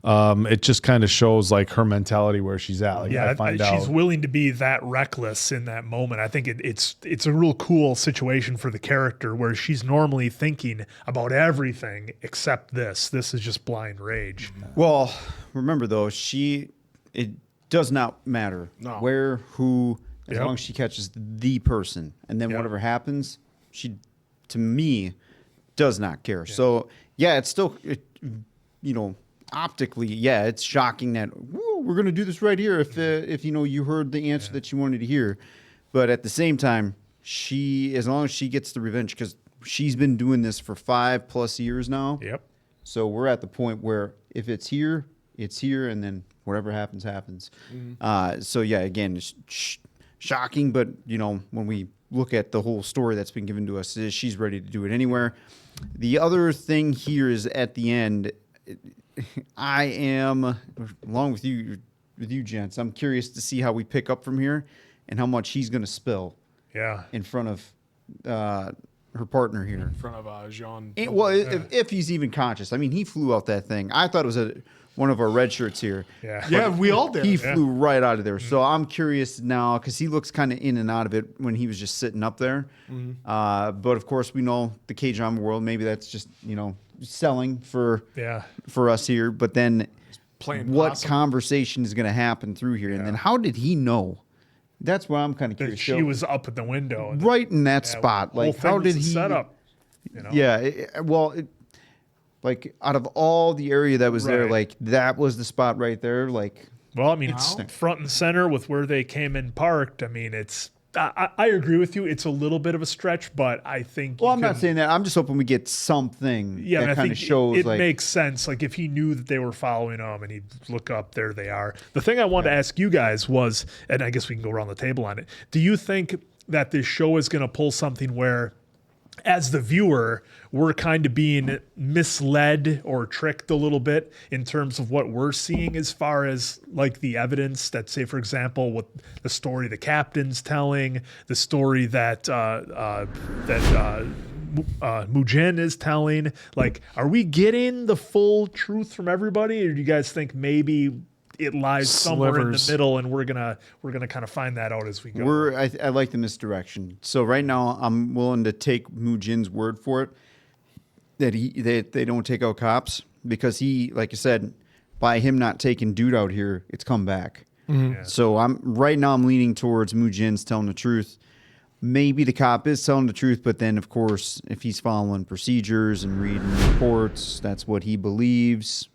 it just kind of shows like her mentality where she's at. Like, she's willing to be that reckless in that moment. I think it's a real cool situation for the character where she's normally thinking about everything except this. This is just blind rage. Well, remember though, it does not matter where, who, as long as she catches the person, and then whatever happens, she, to me, does not care. So yeah, it's still, optically, yeah, it's shocking that we're gonna do this right here. If you heard the answer that you wanted to hear, but at the same time, as long as she gets the revenge, because she's been doing this for 5+ years now. Yep. So we're at the point where if it's here, and then whatever happens, happens. So yeah, again, it's shocking, but when we look at the whole story that's been given to us, she's ready to do it anywhere. The other thing here is at the end, I am, along with you gents, I'm curious to see how we pick up from here and how much he's going to spill. Yeah. In front of her partner here. In front of Jean. If he's even conscious. I mean, he flew out that thing. I thought it was one of our red shirts here. Yeah, we all did. He flew right out of there. So I'm curious now, because he looks kind of in and out of it when he was just sitting up there. But of course, we know the K-drama world. Maybe that's just selling for us here. But then, what conversation is going to happen through here, and then how did he know? That's why I'm kind of curious. She was up at the window, right in that spot. Like, how did he set up? Yeah. Like, out of all the area that was there, like, that was the spot right there. Like, well, I mean, it's front and center with where they came in parked. I mean, I agree with you. It's a little bit of a stretch, but I think. Well, I'm not saying that. I'm just hoping we get something that kind of shows. It makes sense. Like, if he knew that they were following him and he'd look up, there they are. The thing I wanted to ask you guys was, and I guess we can go around the table on it. Do you think that this show is going to pull something where, as the viewer, we're kind of being misled or tricked a little bit in terms of what we're seeing as far as like the evidence that, say, for example, what the story the captain's telling, the story that Mujin is telling? Like, are we getting the full truth from everybody, or do you guys think maybe it lies somewhere in the middle, and we're gonna kind of find that out as we go? I like the misdirection. So right now, I'm willing to take Mujin's word for it that they don't take out cops, because he, like I said, by him not taking dude out here, it's come back. So I'm leaning towards Mujin's telling the truth. Maybe the cop is telling the truth, but then of course, if he's following procedures and reading reports, that's what he believes.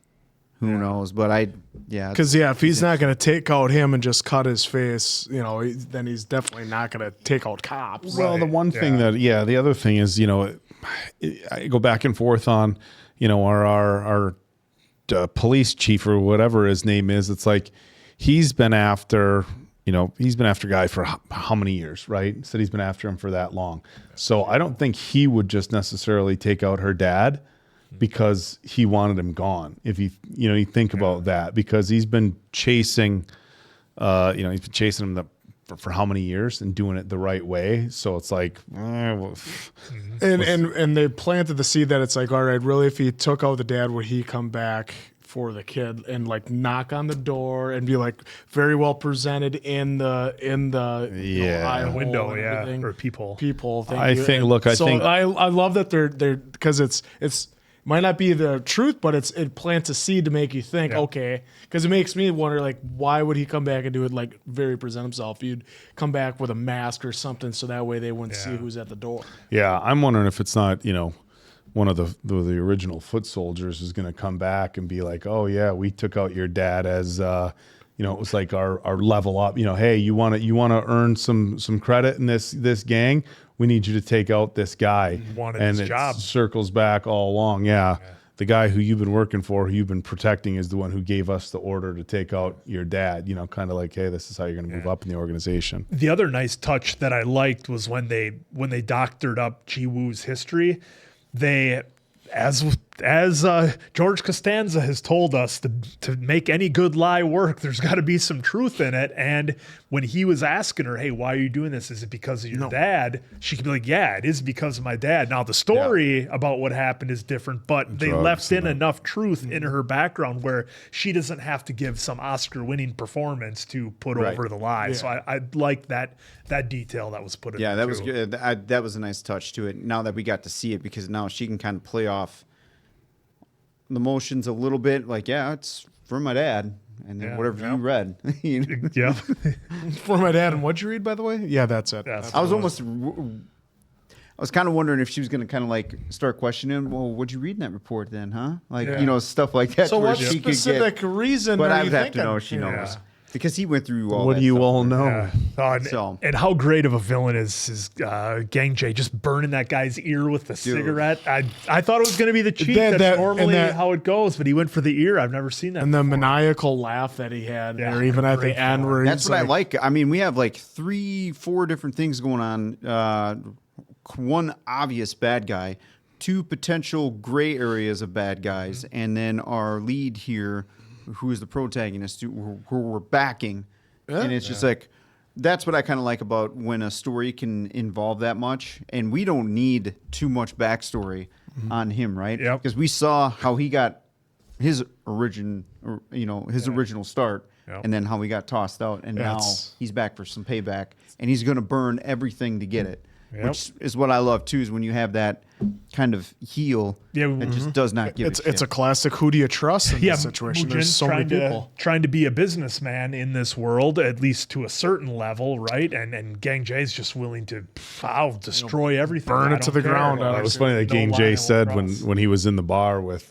Who knows? But because if he's not going to take out him and just cut his face, then he's definitely not going to take out cops. Well, the one thing the other thing is, I go back and forth on, our police chief or whatever his name is. It's like he's been after guy for how many years, right? Said he's been after him for that long. So I don't think he would just necessarily take out her dad because he wanted him gone. If you think about that, because he's been chasing, him for how many years and doing it the right way. So it's like, and they planted the seed that it's like, all right, really, if he took out the dad, would he come back for the kid and like knock on the door and be like very well presented in the eye window, or peephole. I think I love that they're because it's might not be the truth, but it plants a seed to make you think, okay, because it makes me wonder, like, why would he come back and do it, like, very present himself? You'd come back with a mask or something so that way they wouldn't see who's at the door. Yeah, I'm wondering if it's not, one of the original foot soldiers is going to come back and be like, oh, yeah, we took out your dad as, it was like our level up. Hey, you want to earn some credit in this gang? We need you to take out this guy. And his job. Circles back all along. Yeah. The guy who you've been working for, who you've been protecting, is the one who gave us the order to take out your dad. Kind of like, hey, this is how you're going to move up in the organization. The other nice touch that I liked was when they doctored up Ji-woo's history, they, as George Costanza has told us, to make any good lie work, there's got to be some truth in it. And when he was asking her, hey, why are you doing this? Is it because of your dad? She could be like, yeah, it is because of my dad. Now, the story about what happened is different, but they left in enough truth in her background where she doesn't have to give some Oscar-winning performance to put over the lie. So I like that detail that was put in. Yeah, that was good. That was a nice touch to it. Now that we got to see it, because now she can kind of play off the motions a little bit, like, yeah, it's for my dad, and then whatever you read. Yeah. For my dad, and what'd you read, by the way? Yeah, that's it. I was kind of wondering if she was going to kind of like start questioning, well, what'd you read in that report then, huh? Like, stuff like that. So where what she could specific reason But are I you would have thinking? to know if she knows. Because he went through all What that do you stuff. all know? Yeah. And how great of a villain is Gang Jae just burning that guy's ear with the cigarette. I thought it was going to be the cheek. That's normally how it goes, but he went for the ear. I've never seen that. And the maniacal laugh that he had, or even at the end where That's he's what I like. I mean, we have like 3-4 different things going on. One obvious bad guy, 2 potential gray areas of bad guys, and then our lead here, who is the protagonist, who we're backing. And it's just like, that's what I kind of like about when a story can involve that much. And we don't need too much backstory on him, right? Because we saw how he got his original start, and then how he got tossed out. And now he's back for some payback. And he's going to burn everything to get it. Which is what I love too, is when you have that kind of heel that just does not give it's a classic who do you trust in this situation. There's so many people trying to be a businessman in this world, at least to a certain level, right? And Gang Jae is just willing to destroy everything, burn it to the ground. It was funny that Gang Jae said when he was in the bar with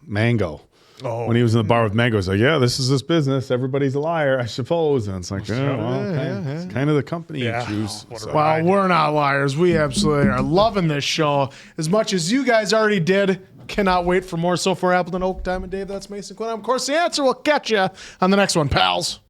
Mango. When he was in the bar with Mango, he's like, "Yeah, this is this business. Everybody's a liar, I suppose." And it's like, it's kind of the company you choose. So. Well, we're not liars. We absolutely are loving this show as much as you guys already did. Cannot wait for more. So for Appleton, Oak, Diamond Dave, that's Mason Quinn. I'm, of course, the answer. We'll catch you on the next one, pals.